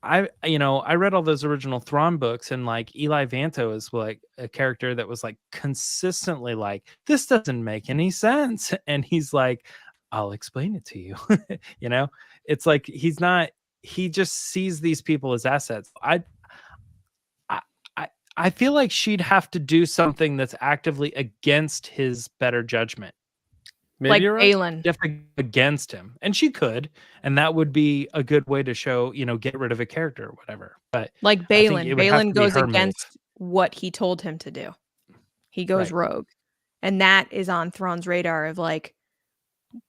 I read all those original Thrawn books, and like Eli Vanto is like a character that was like consistently like, this doesn't make any sense. And he's like, I'll explain it to you. You know, it's like he just sees these people as assets. I I feel like she'd have to do something that's actively against his better judgment. Maybe like you're right. Balin. Definitely against him, and she could, and that would be a good way to show, get rid of a character or whatever. But Like I think Balin. it would have Balin to be goes her move. against what he told him to do. He goes Right. rogue. And that is on Thrawn's radar of like,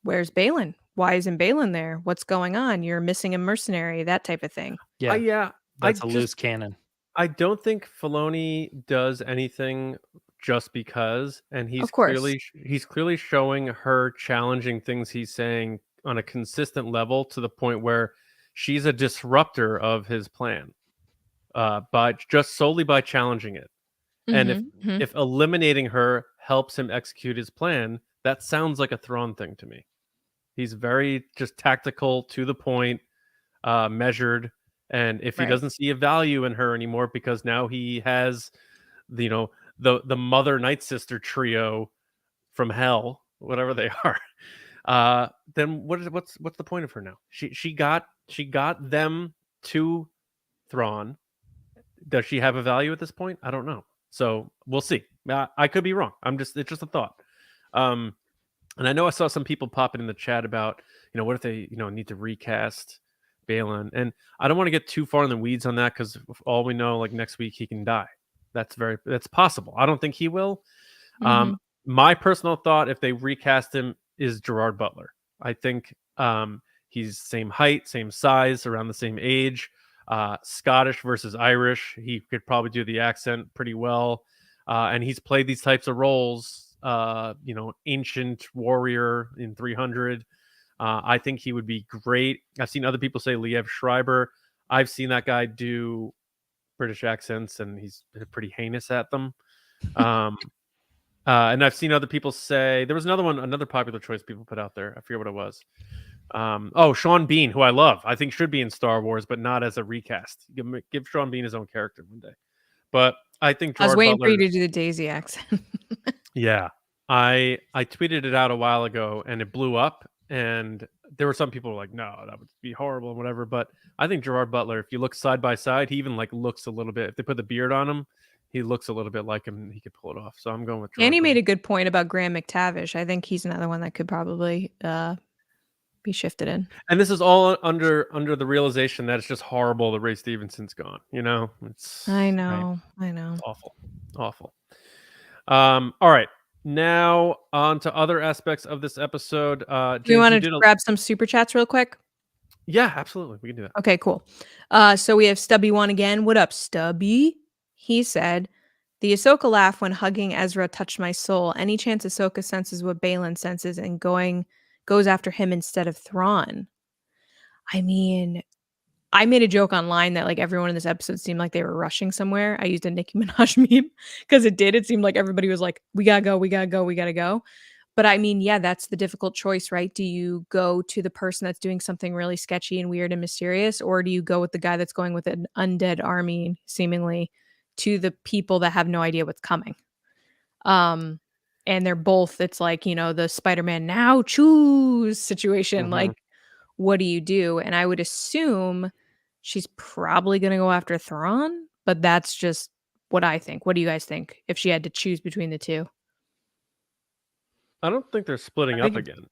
where's Balin? Why isn't Balin there? What's going on? You're missing a mercenary, that type of thing. Yeah, Yeah. that's a loose cannon. I don't think Filoni does anything just because, and Of course. he's clearly showing her challenging things he's saying on a consistent level to the point where she's a disruptor of his plan, by just solely by challenging it. And if eliminating her helps him execute his plan, that sounds like a Thrawn thing to me. He's very just tactical, to the point, measured. And if he doesn't see a value in her anymore because now he has, the Mother Night Sister trio from hell, whatever they are, then what's the point of her now? She got them to Thrawn. Does she have a value at this point? I don't know. So we'll see. I could be wrong. It's just a thought. And I know I saw some people popping in the chat about, what if they, need to recast Balin, and I don't want to get too far in the weeds on that because all we know, like next week he can die. That's possible. I don't think he will. My personal thought, if they recast him, is Gerard Butler. I think he's same height, same size, around the same age. Scottish versus Irish. He could probably do the accent pretty well, and he's played these types of roles. Ancient warrior in 300. I think he would be great. I've seen other people say Liev Schreiber. I've seen that guy do British accents, and he's pretty heinous at them. And I've seen other people say, there was another popular choice people put out there. I forget what it was. Sean Bean, who I love. I think should be in Star Wars, but not as a recast. Give Sean Bean his own character one day. But I think I was Gerard waiting Butler, for you to do the Daisy accent. yeah. I tweeted it out a while ago and it blew up, and there were some people who were like, no, that would be horrible and whatever. But I think Gerard Butler, if you look side by side, he even looks a little bit, if they put the beard on him, he looks a little bit like him. He could pull it off. So I'm going with Gerard Danny Butler. made a good point about Graham McTavish. I think he's another one that could probably be shifted in. And this is all under the realization that it's just horrible that Ray Stevenson's gone. I know. It's awful. All right. Now on to other aspects of this episode. James, Do you want to grab some super chats real quick? Yeah, absolutely. We can do that. Okay, cool. So we have Stubby One again. What up, Stubby? He said, the Ahsoka laugh when hugging Ezra touched my soul. Any chance Ahsoka senses what Balin senses and goes after him instead of Thrawn? I mean, I made a joke online that like everyone in this episode seemed like they were rushing somewhere. I used a Nicki Minaj meme because it did. It seemed like everybody was like, we gotta go, we gotta go, we gotta go. But I mean, yeah, that's the difficult choice, right? Do you go to the person that's doing something really sketchy and weird and mysterious, or do you go with the guy that's going with an undead army, seemingly, to the people that have no idea what's coming? And they're both, it's like, the Spider-Man now choose situation. Like, what do you do? And I would assume she's probably going to go after Thrawn, but that's just what I think. What do you guys think if she had to choose between the two? I don't think they're splitting up again.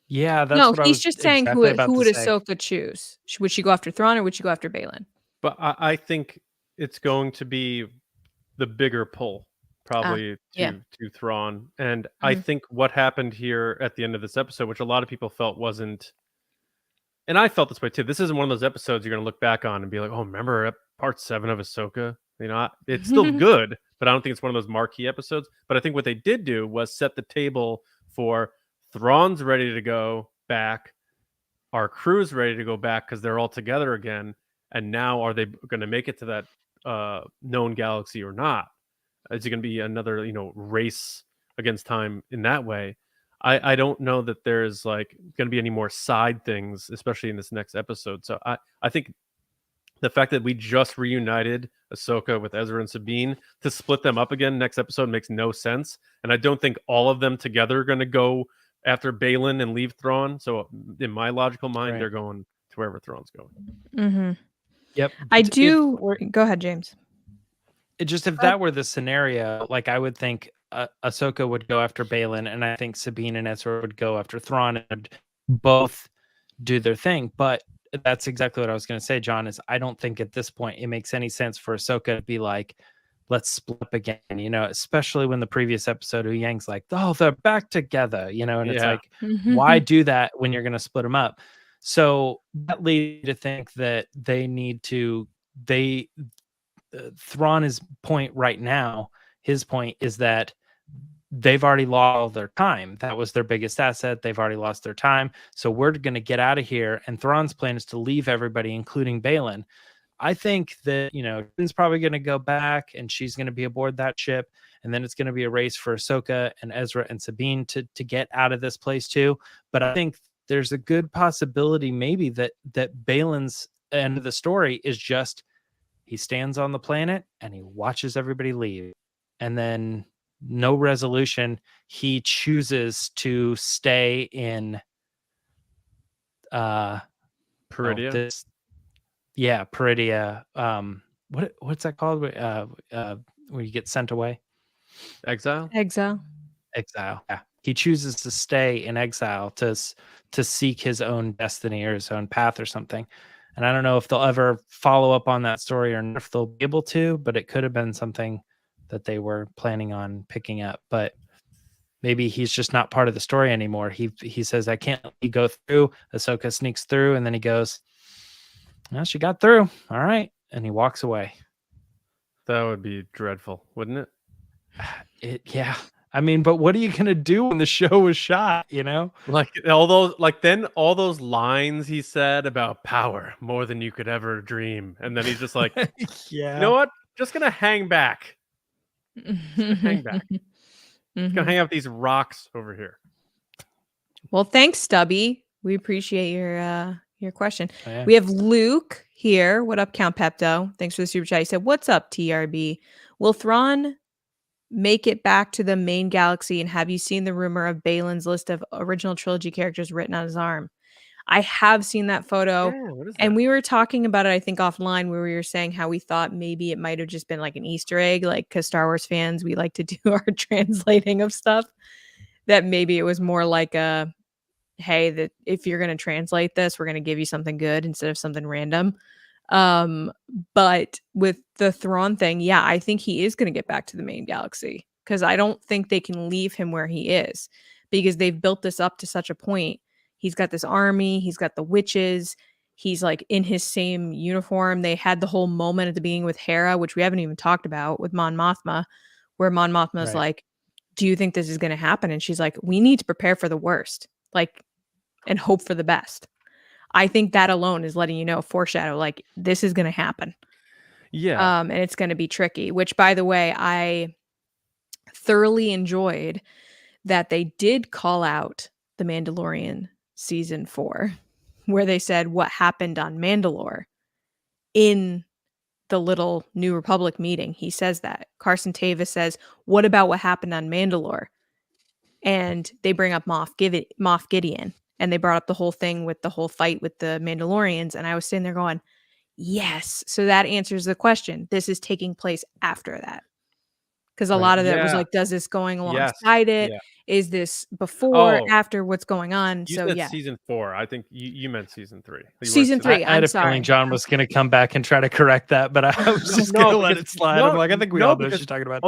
Yeah, that's what I was he's just saying exactly who would Ahsoka choose? Would she go after Thrawn or would she go after Balin? But I think it's going to be the bigger pull, probably to Thrawn. And I think what happened here at the end of this episode, which a lot of people felt wasn't, and I felt this way too. This isn't one of those episodes you're going to look back on and be like, oh, remember part 7 of Ahsoka? It's still good, but I don't think it's one of those marquee episodes. But I think what they did do was set the table for Thrawn's ready to go back. Our crew's ready to go back because they're all together again. And now are they going to make it to that known galaxy or not? Is it going to be another, race against time in that way? I don't know that there's going to be any more side things, especially in this next episode. So I think the fact that we just reunited Ahsoka with Ezra and Sabine, to split them up again next episode makes no sense. And I don't think all of them together are going to go after Balin and leave Thrawn. So in my logical mind, Right. they're going to wherever Thrawn's going. Mm-hmm. Yep. I do. Go ahead, James. Just if that were the scenario, like I would think Ahsoka would go after Balin, and I think Sabine and Ezra would go after Thrawn, and both do their thing. But that's exactly what I was going to say, John. Is I don't think at this point it makes any sense for Ahsoka to be like, let's split up again. You know, especially when the previous episode, Yang's like, oh, they're back together. You know, and it's like, why do that when you're going to split them up? So that leads me to think that they need to Thrawn's point right now, his point is that they've already lost all their time. That was their biggest asset. They've already lost their time. So we're going to get out of here. And Thrawn's plan is to leave everybody, including Balin. I think that, you know, Jin's probably going to go back and she's going to be aboard that ship. And then it's going to be a race for Ahsoka and Ezra and Sabine to get out of this place too. But I think there's a good possibility maybe that Balin's end of the story is just he stands on the planet and he watches everybody leave. And then no resolution. He chooses to stay in Peridia. Peridia. What's that called? Where you get sent away? Exile. Yeah. He chooses to stay in exile to seek his own destiny or his own path or something. And I don't know if they'll ever follow up on that story or if they'll be able to, but it could have been something that they were planning on picking up. But maybe he's just not part of the story anymore. He says, I can't let you go through. Ahsoka sneaks through, and then he goes, well, she got through. All right. And he walks away. That would be dreadful, wouldn't it? Yeah. I mean, but what are you going to do when the show was shot, you know? Like all those lines he said about power more than you could ever dream. And then he's just like, yeah. You know what? Just going to hang back. Just gonna hang back. Just gonna hang out with these rocks over here. Well, thanks, Stubby. We appreciate your question. Oh, yeah. We have Luke here. What up, Count Pepto? Thanks for the super chat. He said, what's up, TRB? Will Thrawn make it back to the main galaxy, and have you seen the rumor of Balin's list of original trilogy characters written on his arm? I have seen that photo. Yeah, what is that? And we were talking about it, I think, offline, where we were saying how we thought maybe it might have just been like an Easter egg, like because Star Wars fans, we like to do our translating of stuff. That maybe it was more like a, hey, that if you're going to translate this, we're going to give you something good instead of something random. But with the Thrawn thing, yeah, I think he is going to get back to the main galaxy because I don't think they can leave him where he is because they've built this up to such a point. He's got this army. He's got the witches. He's like in his same uniform. They had the whole moment at the beginning with Hera, which we haven't even talked about with Mon Mothma, where Mon Mothma is like, do you think this is going to happen? And she's like, we need to prepare for the worst, like, and hope for the best. I think that alone is letting you know, foreshadow, like this is going to happen. Yeah. And it's going to be tricky, which by the way, I thoroughly enjoyed that they did call out The Mandalorian season 4, where they said what happened on Mandalore in the little New Republic meeting. He says that. Carson Teva says, what about what happened on Mandalore? And they bring up Moff Gideon. And they brought up the whole thing with the whole fight with the Mandalorians. And I was sitting there going, yes. So that answers the question. This is taking place after that. Because a lot of that was like, does this going alongside it? Yeah. Is this before, after what's going on? You said season 4. I think you meant season 3. Season 3. I had a feeling John was going to come back and try to correct that, but I was just going to let it slide. I'm like, I think we all know what she's talking about.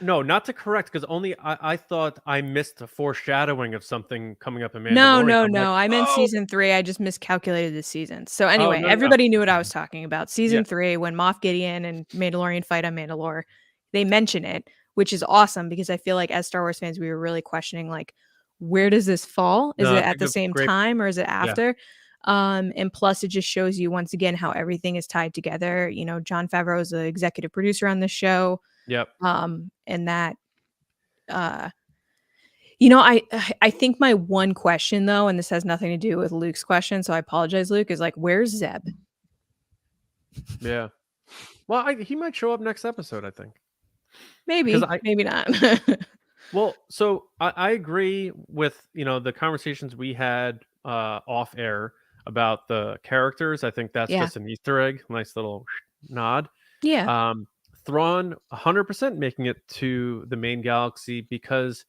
No, not to correct, because only I thought I missed a foreshadowing of something coming up in Mandalorian. No. I meant season 3. I just miscalculated the season. So anyway, everybody knew what I was talking about. Season 3, when Moff Gideon and Mandalorian fight on Mandalore, they mention it, which is awesome because I feel like as Star Wars fans, we were really questioning, like, where does this fall? Is it at the same time or is it after? Yeah. And plus it just shows you once again how everything is tied together. You know, Jon Favreau is the executive producer on this show. Yep. And that, you know, I think my one question though, and this has nothing to do with Luke's question, so I apologize, Luke, is like, where's Zeb? Yeah. Well, he might show up next episode, I think. Maybe, maybe not. Well, so I agree with, the conversations we had off air about the characters. I think that's Yeah. just an Easter egg, nice little nod. Yeah. Um, Thrawn 100% making it to the main galaxy because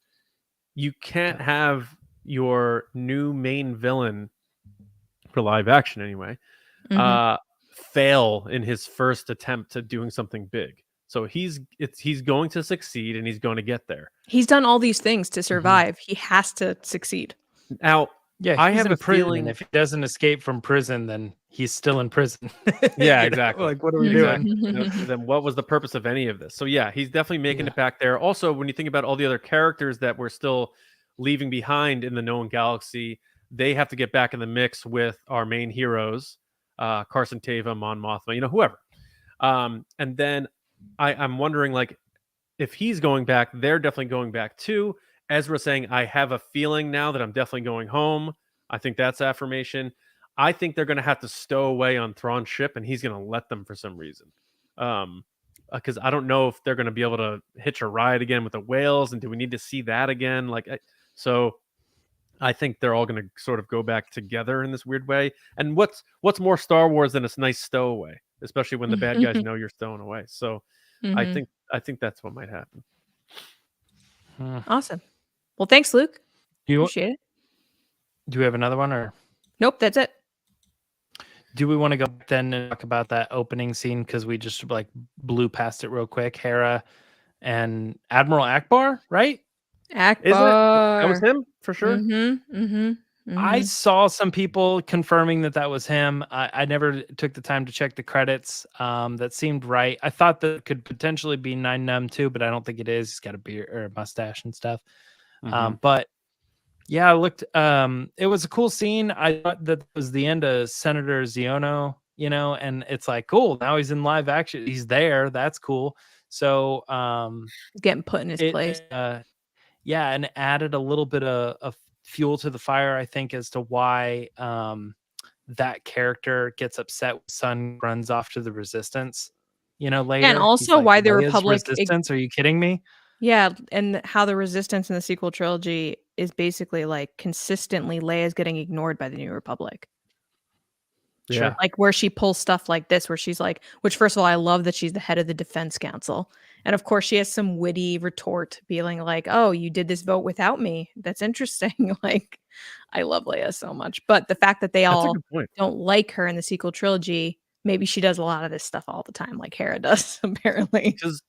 you can't have your new main villain for live action anyway, Mhm. fail in his first attempt at doing something big. So he's going to succeed and he's going to get there. He's done all these things to survive. He has to succeed. Now, Yeah, I he's have in a prison. feeling. If he doesn't escape from prison, then he's still in prison. Yeah, You know, exactly. Like, what are we Exactly. doing? Then what was the purpose of any of this? So yeah, he's definitely making Yeah. it back there. Also, when you think about all the other characters that we're still leaving behind in the known galaxy, they have to get back in the mix with our main heroes, Carson Teva, Mon Mothma, whoever. And then I'm wondering, like, if he's going back, they're definitely going back too. Ezra saying, I have a feeling now that I'm definitely going home. I think that's affirmation. I think they're going to have to stow away on Thrawn's ship, and he's going to let them for some reason. Because I don't know if they're going to be able to hitch a ride again with the whales, and do we need to see that again? So I think they're all going to sort of go back together in this weird way. And what's more Star Wars than a nice stowaway, especially when the bad guys know you're stowing away. So I think that's what might happen. Awesome. Well, thanks, Luke. Do Appreciate it. we have another one, or Nope, that's it. do we want to go back then and talk about that opening scene, because we just like blew past it real quick? Hera and Admiral Akbar, right? Akbar. Isn't it? That was him for sure. I saw some people confirming that was him. I never took the time to check the credits. That seemed right. I thought that it could potentially be Nine Numb too, but I don't think it is. He's got a beard or a mustache and stuff. But yeah, I looked. It was a cool scene. I thought that was the end of Senator Ziono, and it's like, cool. Now he's in live action. He's there. That's cool. So getting put in his place. Yeah, and it added a little bit of fuel to the fire, I think, as to why that character gets upset when Son runs off to the Resistance, later. And also why the Republic Resistance, are you kidding me? Yeah, and how the Resistance in the sequel trilogy is basically like consistently Leia's getting ignored by the New Republic. Yeah. Like where she pulls stuff like this, where she's like, which first of all, I love that she's the head of the Defense Council. And of course she has some witty retort feeling like, oh, you did this vote without me. That's interesting. Like, I love Leia so much. But the fact that they all don't like her in the sequel trilogy, maybe she does a lot of this stuff all the time, like Hera does, apparently. Because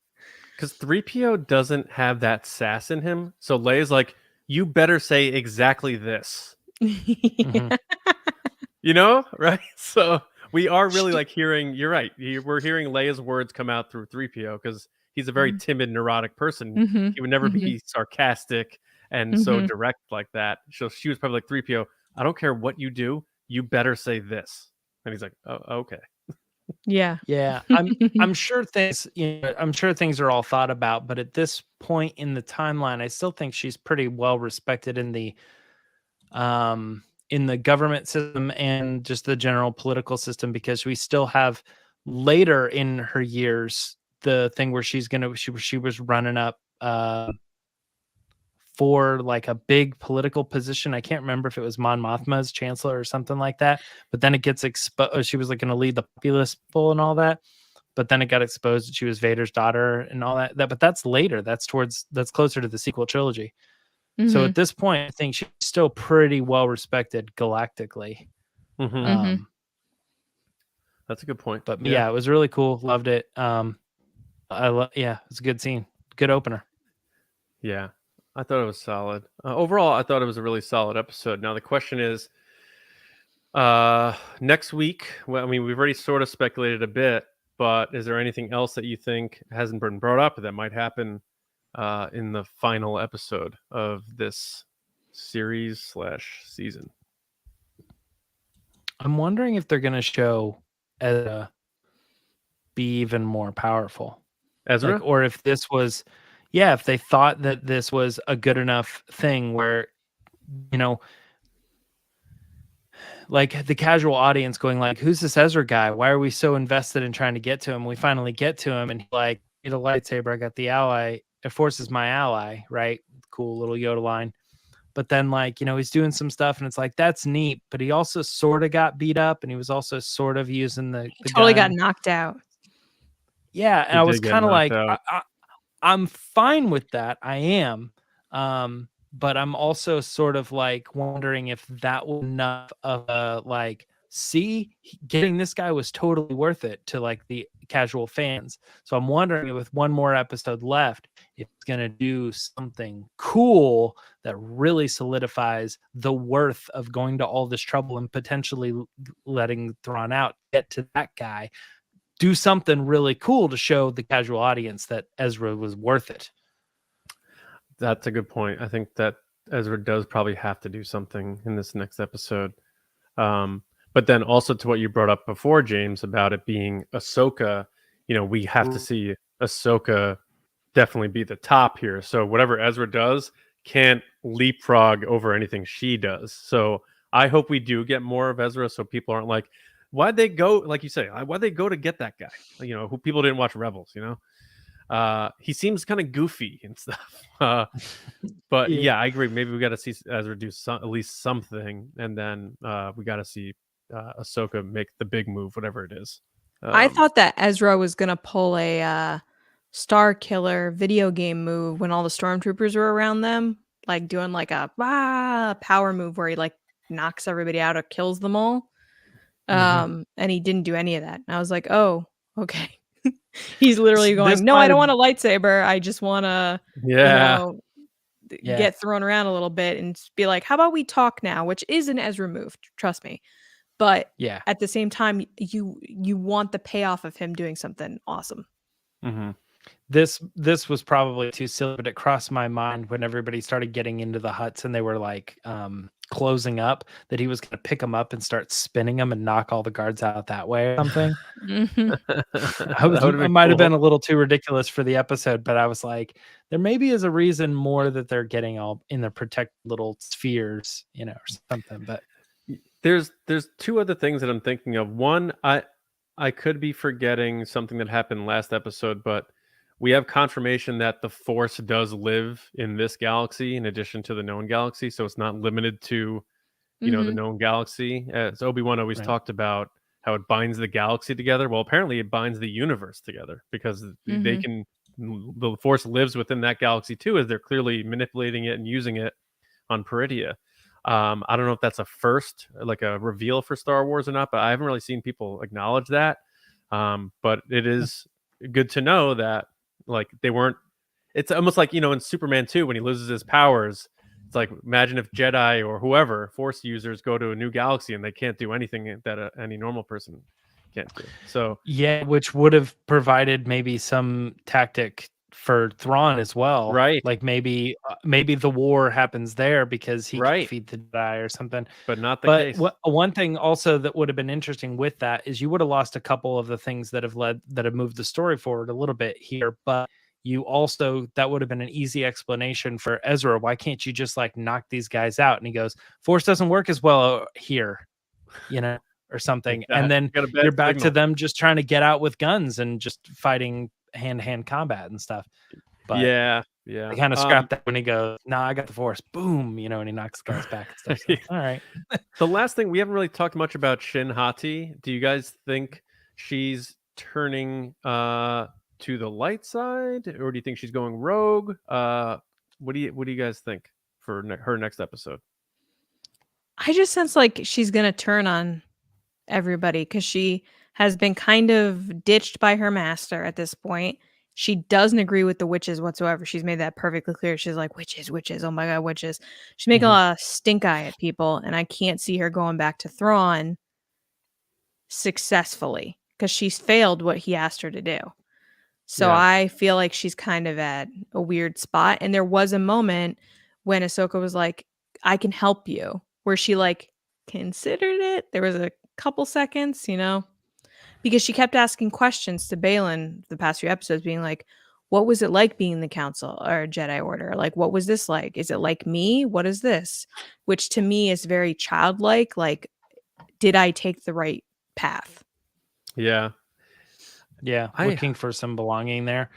3PO doesn't have that sass in him. So Leia's like, you better say exactly this. Right? So we are really like hearing, you're right. We're hearing Leia's words come out through 3PO because he's a very timid, neurotic person. He would never be sarcastic and so direct like that. So she was probably like, 3PO, I don't care what you do. You better say this. And he's like, oh, okay. Yeah. I'm sure things, I'm sure things are all thought about, but at this point in the timeline, I still think she's pretty well respected in the government system and just the general political system, because we still have later in her years the thing where she was running up for like a big political position. I can't remember if it was Mon Mothma's chancellor or something like that, but then it gets exposed. She was like going to lead the populist poll and all that, but then it got exposed that she was Vader's daughter and all that. But that's later. That's closer to the sequel trilogy. So at this point, I think she's still pretty well respected galactically. That's a good point. But yeah, it was really cool. Loved it. It's a good scene. Good opener. Yeah, I thought it was solid. Overall, I thought it was a really solid episode. Now the question is, next week. Well, I mean, we've already sort of speculated a bit, but is there anything else that you think hasn't been brought up that might happen in the final episode of this series/season? I'm wondering if they're going to show Ezra be even more powerful. Ezra? Or if this was, if they thought that this was a good enough thing where, like the casual audience going like, who's this Ezra guy? Why are we so invested in trying to get to him? We finally get to him and he's like, need a lightsaber. I got the ally. It forces my ally, right? cool little Yoda line. But then, like, you know, he's doing some stuff and it's like, that's neat. But he also sort of got beat up and he was also sort of using the totally gun. got knocked out. Yeah. And He I was did get kind of like, knocked out. I'm fine with that. I am. But I'm also sort of like wondering if that was enough of a like, see, getting this guy was totally worth it to like the casual fans. So I'm wondering with one more episode left, if it's going to do something cool that really solidifies the worth of going to all this trouble and potentially letting Thrawn out, get to that guy, do something really cool to show the casual audience that Ezra was worth it. That's a good point. I think that Ezra does probably have to do something in this next episode. But then also to what you brought up before, James, about it being Ahsoka, you know, we have to see Ahsoka definitely be the top here. So whatever Ezra does can't leapfrog over anything she does. So I hope we do get more of Ezra so people aren't like, why'd they go, like you say, why'd they go to get that guy? You know, who people didn't watch Rebels, you know? He seems kind of goofy and stuff. But yeah, I agree. Maybe we got to see Ezra do at least something, and then we got to see Ahsoka make the big move, whatever it is. I thought that Ezra was gonna pull a Star Killer video game move when all the stormtroopers were around them, like doing like a power move where he like knocks everybody out or kills them all. And he didn't do any of that. And I was like, oh, okay. He's literally going, no, I don't want a lightsaber. I just want to, you know, get thrown around a little bit and be like, how about we talk now? Which is an Ezra move, trust me. But at the same time, you want the payoff of him doing something awesome. This was probably too silly, but it crossed my mind when everybody started getting into the huts and they were like closing up, that he was going to pick them up and start spinning them and knock all the guards out that way or something. It might have been a little too ridiculous for the episode, but I was like, there maybe is a reason more that they're getting all in their protected little spheres, you know, or something. But there's two other things that I'm thinking of. One, I could be forgetting something that happened last episode, but we have confirmation that the Force does live in this galaxy in addition to the known galaxy, so it's not limited to, you know, the known galaxy. As Obi-Wan always talked about how it binds the galaxy together. Well, apparently it binds the universe together because they can. The Force lives within that galaxy too, as they're clearly manipulating it and using it on Peridea. I don't know if that's a first, like a reveal for Star Wars or not, but I haven't really seen people acknowledge that. But it is good to know that, like, they weren't. It's almost like, you know, in Superman 2 when he loses his powers. It's like, imagine if Jedi or whoever Force users go to a new galaxy and they can't do anything that any normal person can't do. So yeah, which would have provided maybe some tactic for Thrawn as well, right? Like maybe the war happens there because he can feed the Jedi or something, but not the case. One thing also that would have been interesting with that is you would have lost a couple of the things that have moved the story forward a little bit here, but you also, that would have been an easy explanation for Ezra. Why can't you just like knock these guys out? And he goes, Force doesn't work as well here, you know, or something. And then you're back to them just trying to get out with guns and just fighting hand-to-hand combat and stuff. But yeah, I kind of scrapped that when he goes, nah, I got the Force, boom, you know, and he knocks guys back and stuff. So, all right. The last thing, we haven't really talked much about Shin Hati. Do you guys think she's turning to the light side, or do you think she's going rogue? What do you guys think for her next episode? I just sense like she's gonna turn on everybody because she has been kind of ditched by her master at this point. She doesn't agree with the witches whatsoever. She's made that perfectly clear. She's like, witches, oh my god, witches. She's making a lot of stink eye at people, and I can't see her going back to Thrawn successfully because she's failed what he asked her to do. So I feel like she's kind of at a weird spot. And there was a moment when Ahsoka was like, I can help you, where she like considered it. There was a couple seconds, you know, because she kept asking questions to Baylan the past few episodes, being like, what was it like being in the Council or Jedi Order? Like, what was this like? Is it like me? What is this? Which to me is very childlike. Like, did I take the right path? Yeah. Looking for some belonging there.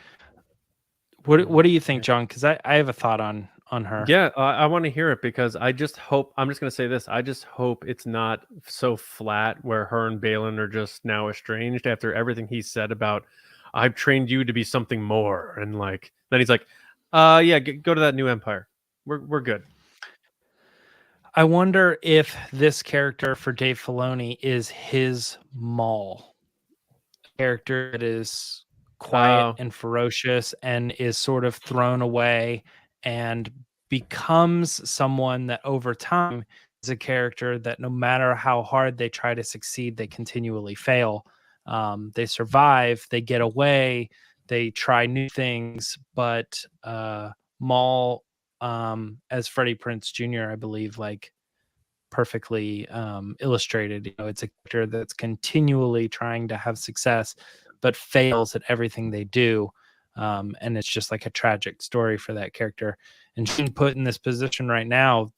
What do you think, John? Because I have a thought on on her. Yeah, I want to hear it because I just hope, I'm just going to say this. I just hope it's not so flat where her and Balin are just now estranged after everything he said about, I've trained you to be something more. And like, then he's like, yeah, go to that new empire. We're good. I wonder if this character for Dave Filoni is his Maul. Character that is quiet and ferocious and is sort of thrown away and becomes someone that over time is a character that no matter how hard they try to succeed, they continually fail. They survive, they get away, they try new things, but Maul, as Freddie Prinze Jr., I believe, like perfectly illustrated. It's a character that's continually trying to have success, but fails at everything they do. And it's just like a tragic story for that character. And she's put in this position right now.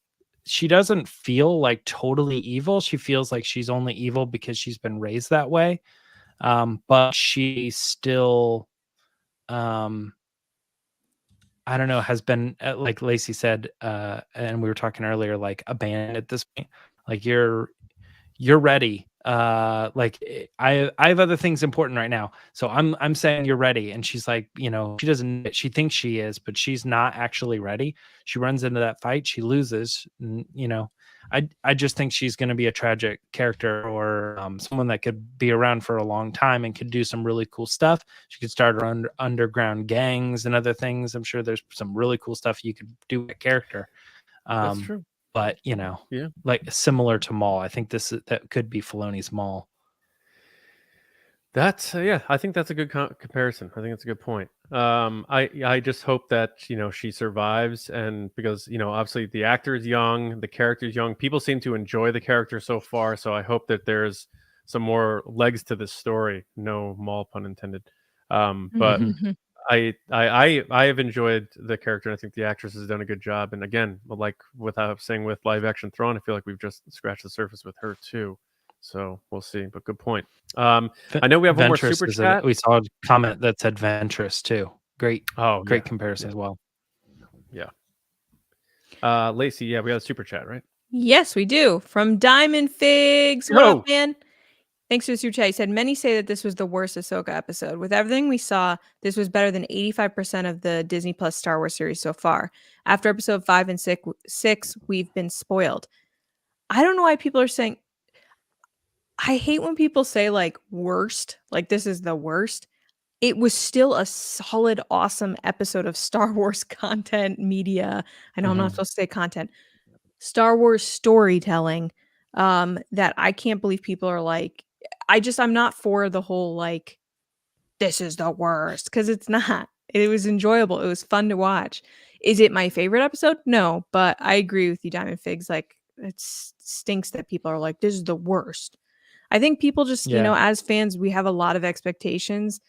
She doesn't feel like totally evil. She feels like she's only evil because she's been raised that way. But she still, I don't know, has been, like Lacey said, and we were talking earlier, like abandoned at this point. Like you're ready. Like I have other things important right now. So I'm saying you're ready. And she's like, she thinks she is, but she's not actually ready. She runs into that fight. She loses. And, I just think she's going to be a tragic character or someone that could be around for a long time and could do some really cool stuff. She could start her underground gangs and other things. I'm sure there's some really cool stuff you could do with a character. That's true. But like similar to Maul, I think that could be Filoni's Maul. That's I think that's a good comparison. I think that's a good point. I just hope that she survives, and because obviously the actor is young, the character is young. People seem to enjoy the character so far, so I hope that there's some more legs to this story. No Maul pun intended. But I have enjoyed the character, and I think the actress has done a good job. And again, like with saying with live action Thrawn, I feel like we've just scratched the surface with her too. So we'll see. But good point. I know we have one more super chat. We saw a comment that said Ventress too. Great comparison as well. Yeah. Lacey, we got a super chat, right? Yes, we do. From Diamond Figs. What up, man? Thanks for the super chat. He said, many say that this was the worst Ahsoka episode. With everything we saw, this was better than 85% of the Disney Plus Star Wars series so far. After episode 5 and 6, we've been spoiled. I don't know why people are saying... I hate when people say, like, worst. Like, this is the worst. It was still a solid, awesome episode of Star Wars content, media. I know I'm not supposed to say content. Star Wars storytelling that I can't believe people are like... I'm not for the whole like this is the worst, because it's not. It was enjoyable. It was fun to watch. Is it my favorite episode? No, but I agree with you, Diamond Figs. Like it stinks that people are like this is the worst. I think people just as fans we have a lot of expectations,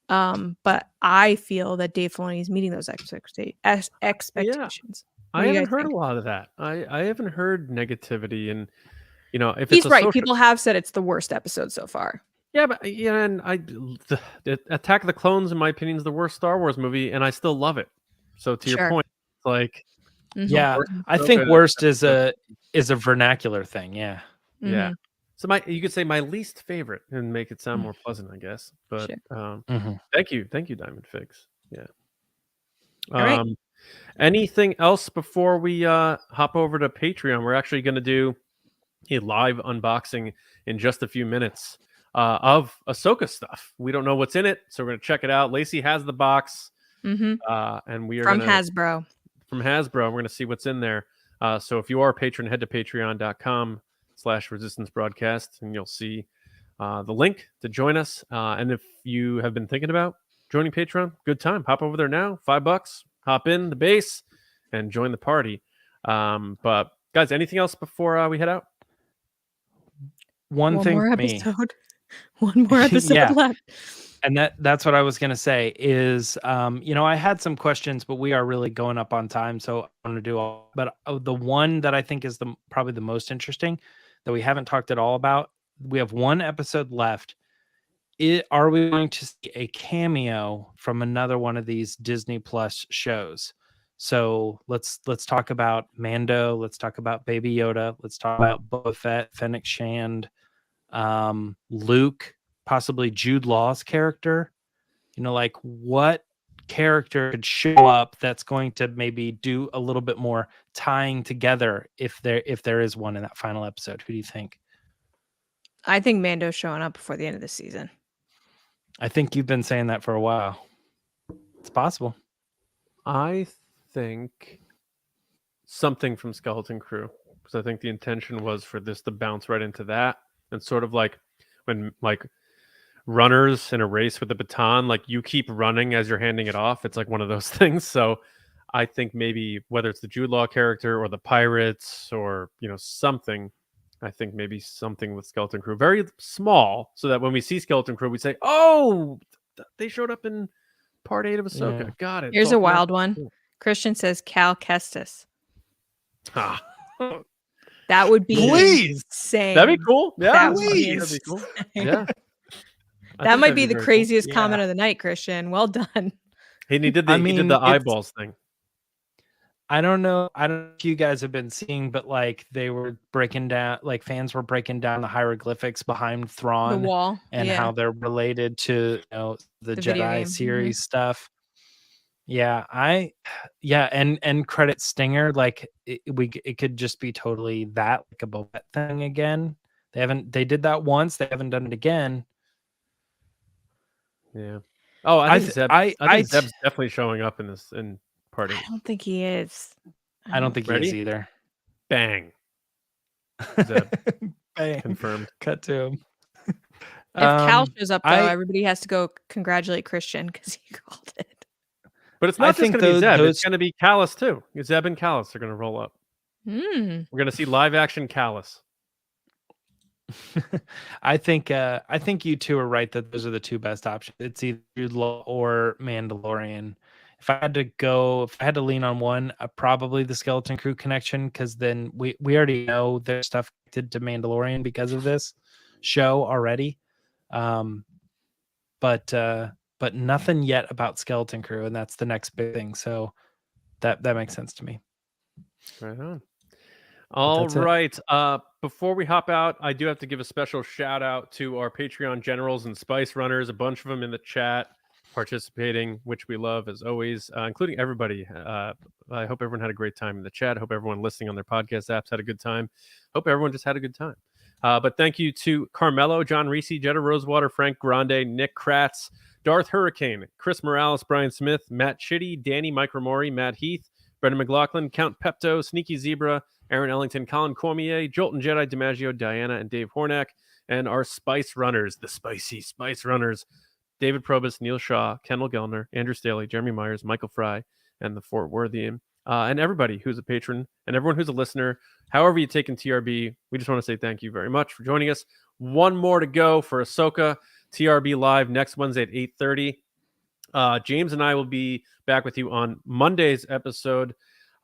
but I feel that Dave Filoni is meeting those expectations. Yeah. I haven't heard a lot of that. I haven't heard negativity and. If he's right. People have said it's the worst episode so far. Yeah, but and the Attack of the Clones, in my opinion, is the worst Star Wars movie, and I still love it. So to your point, it's like, I think worst is a vernacular thing. Yeah, yeah. So you could say my least favorite and make it sound more pleasant, I guess. But thank you, Diamond Figs. Yeah. All right. Anything else before we hop over to Patreon? We're actually going to do a live unboxing in just a few minutes of Ahsoka stuff. We don't know what's in it, so we're going to check it out. Lacey has the box, and we are from Hasbro. From Hasbro, we're going to see what's in there. So if you are a patron, head to patreon.com/resistance broadcast, and you'll see the link to join us. And if you have been thinking about joining Patreon, good time. Hop over there now, $5. Hop in the base and join the party. But guys, anything else before we head out? One more episode left. And that's what I was going to say is, I had some questions, but we are really going up on time. So I want to do all, but the one that I think is probably the most interesting that we haven't talked at all about, we have one episode left. Are we going to see a cameo from another one of these Disney Plus shows? So let's talk about Mando. Let's talk about Baby Yoda. Let's talk about Boba Fett, Fennec Shand, Luke, possibly Jude Law's character. You know, like what character could show up that's going to maybe do a little bit more tying together if there is one in that final episode. Who do you think? I think Mando's showing up before the end of the season. I think you've been saying that for a while. It's possible. I think something from Skeleton Crew, because I think the intention was for this to bounce right into that, and sort of like when like runners in a race with a baton, like you keep running as you're handing it off. It's like one of those things. So I think maybe whether it's the Jude Law character or the pirates or, you know, something, I think maybe something with Skeleton Crew, very small, so that when we see Skeleton Crew, we say, oh, they showed up in part 8 of Ahsoka. Yeah. Got it. Here's a wild one. Christian says Cal Kestis. Ah. That would be Please. insane. That'd be cool. Yeah, That would that'd be be cool. insane. Yeah. That might be the very craziest cool. comment Yeah. of the night, Christian. Well done. Cool. He did the he did the eyeballs thing. I don't know if you guys have been seeing, but like they were breaking down, like fans were breaking down the hieroglyphics behind Thrawn, The wall. and how they're related to, you know, the The video game. Jedi series stuff. Yeah, and credit Stinger, like it could just be totally that, like a Boba Fett thing again. They did that once, they haven't done it again. Yeah. Oh, I think Zeb's definitely showing up in part 8. I don't think he is. I don't think he is either. Bang. Zeb. Bang. Confirmed. Cut to him. If Cal shows up, though, everybody has to go congratulate Christian because he called it. But it's not just going to be Zeb. It's going to be Callus, too. Zeb and Callus are going to roll up. We're going to see live action Callus. I think you two are right that those are the two best options. It's either Jude Law or Mandalorian. If I had to lean on one, probably the Skeleton Crew connection, because then we already know there's stuff connected to Mandalorian because of this show already. But nothing yet about Skeleton Crew, and that's the next big thing. So that makes sense to me. Right on. All right. Before we hop out, I do have to give a special shout out to our Patreon generals and spice runners, a bunch of them in the chat participating, which we love as always, including everybody. I hope everyone had a great time in the chat. I hope everyone listening on their podcast apps had a good time. Hope everyone just had a good time. But thank you to Carmelo, John Risi, Jetta Rosewater, Frank Grande, Nick Kratz, Darth Hurricane, Chris Morales, Brian Smith, Matt Chitty, Danny Micromori, Matt Heath, Brendan McLaughlin, Count Pepto, Sneaky Zebra, Aaron Ellington, Colin Cormier, Jolton Jedi, DiMaggio, Diana, and Dave Hornack, and our Spice Runners, the Spicy Spice Runners, David Probus, Neil Shaw, Kendall Gelner, Andrew Staley, Jeremy Myers, Michael Fry, and the TheFortWorthian, and everybody who's a patron and everyone who's a listener. However you take in TRB, we just want to say thank you very much for joining us. One more to go for Ahsoka. TRB Live next Wednesday at 8:30. James and I will be back with you on Monday's episode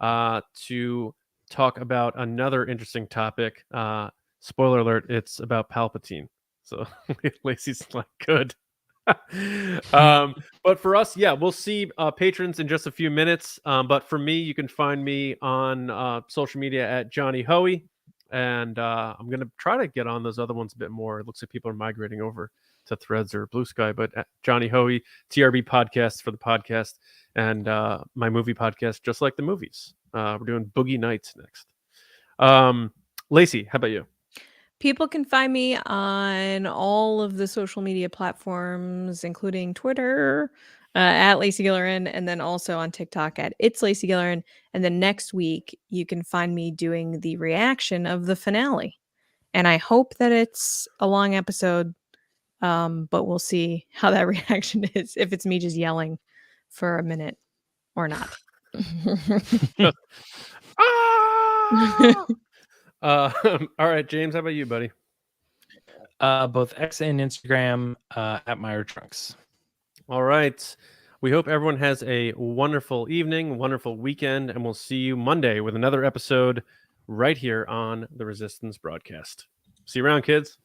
to talk about another interesting topic. Spoiler alert, it's about Palpatine. So Lacey's like, good. But for us, yeah, we'll see patrons in just a few minutes. But for me, you can find me on social media at Johnny Hoey. And I'm going to try to get on those other ones a bit more. It looks like people are migrating over to Threads or Blue Sky, but Johnny Hoey, TRB podcast for the podcast, and my movie podcast, Just Like the Movies. We're doing Boogie Nights next. Lacey, how about you? People can find me on all of the social media platforms, including Twitter at Lacey Gilleran, and then also on TikTok at It's Lacey Gilleran. And then next week, you can find me doing the reaction of the finale. And I hope that it's a long episode, but we'll see how that reaction is, if it's me just yelling for a minute or not. All right, James, how about you, buddy? Both X and Instagram at Meyer Trunks. All right. We hope everyone has a wonderful evening, wonderful weekend, and we'll see you Monday with another episode right here on the Resistance broadcast. See you around, kids.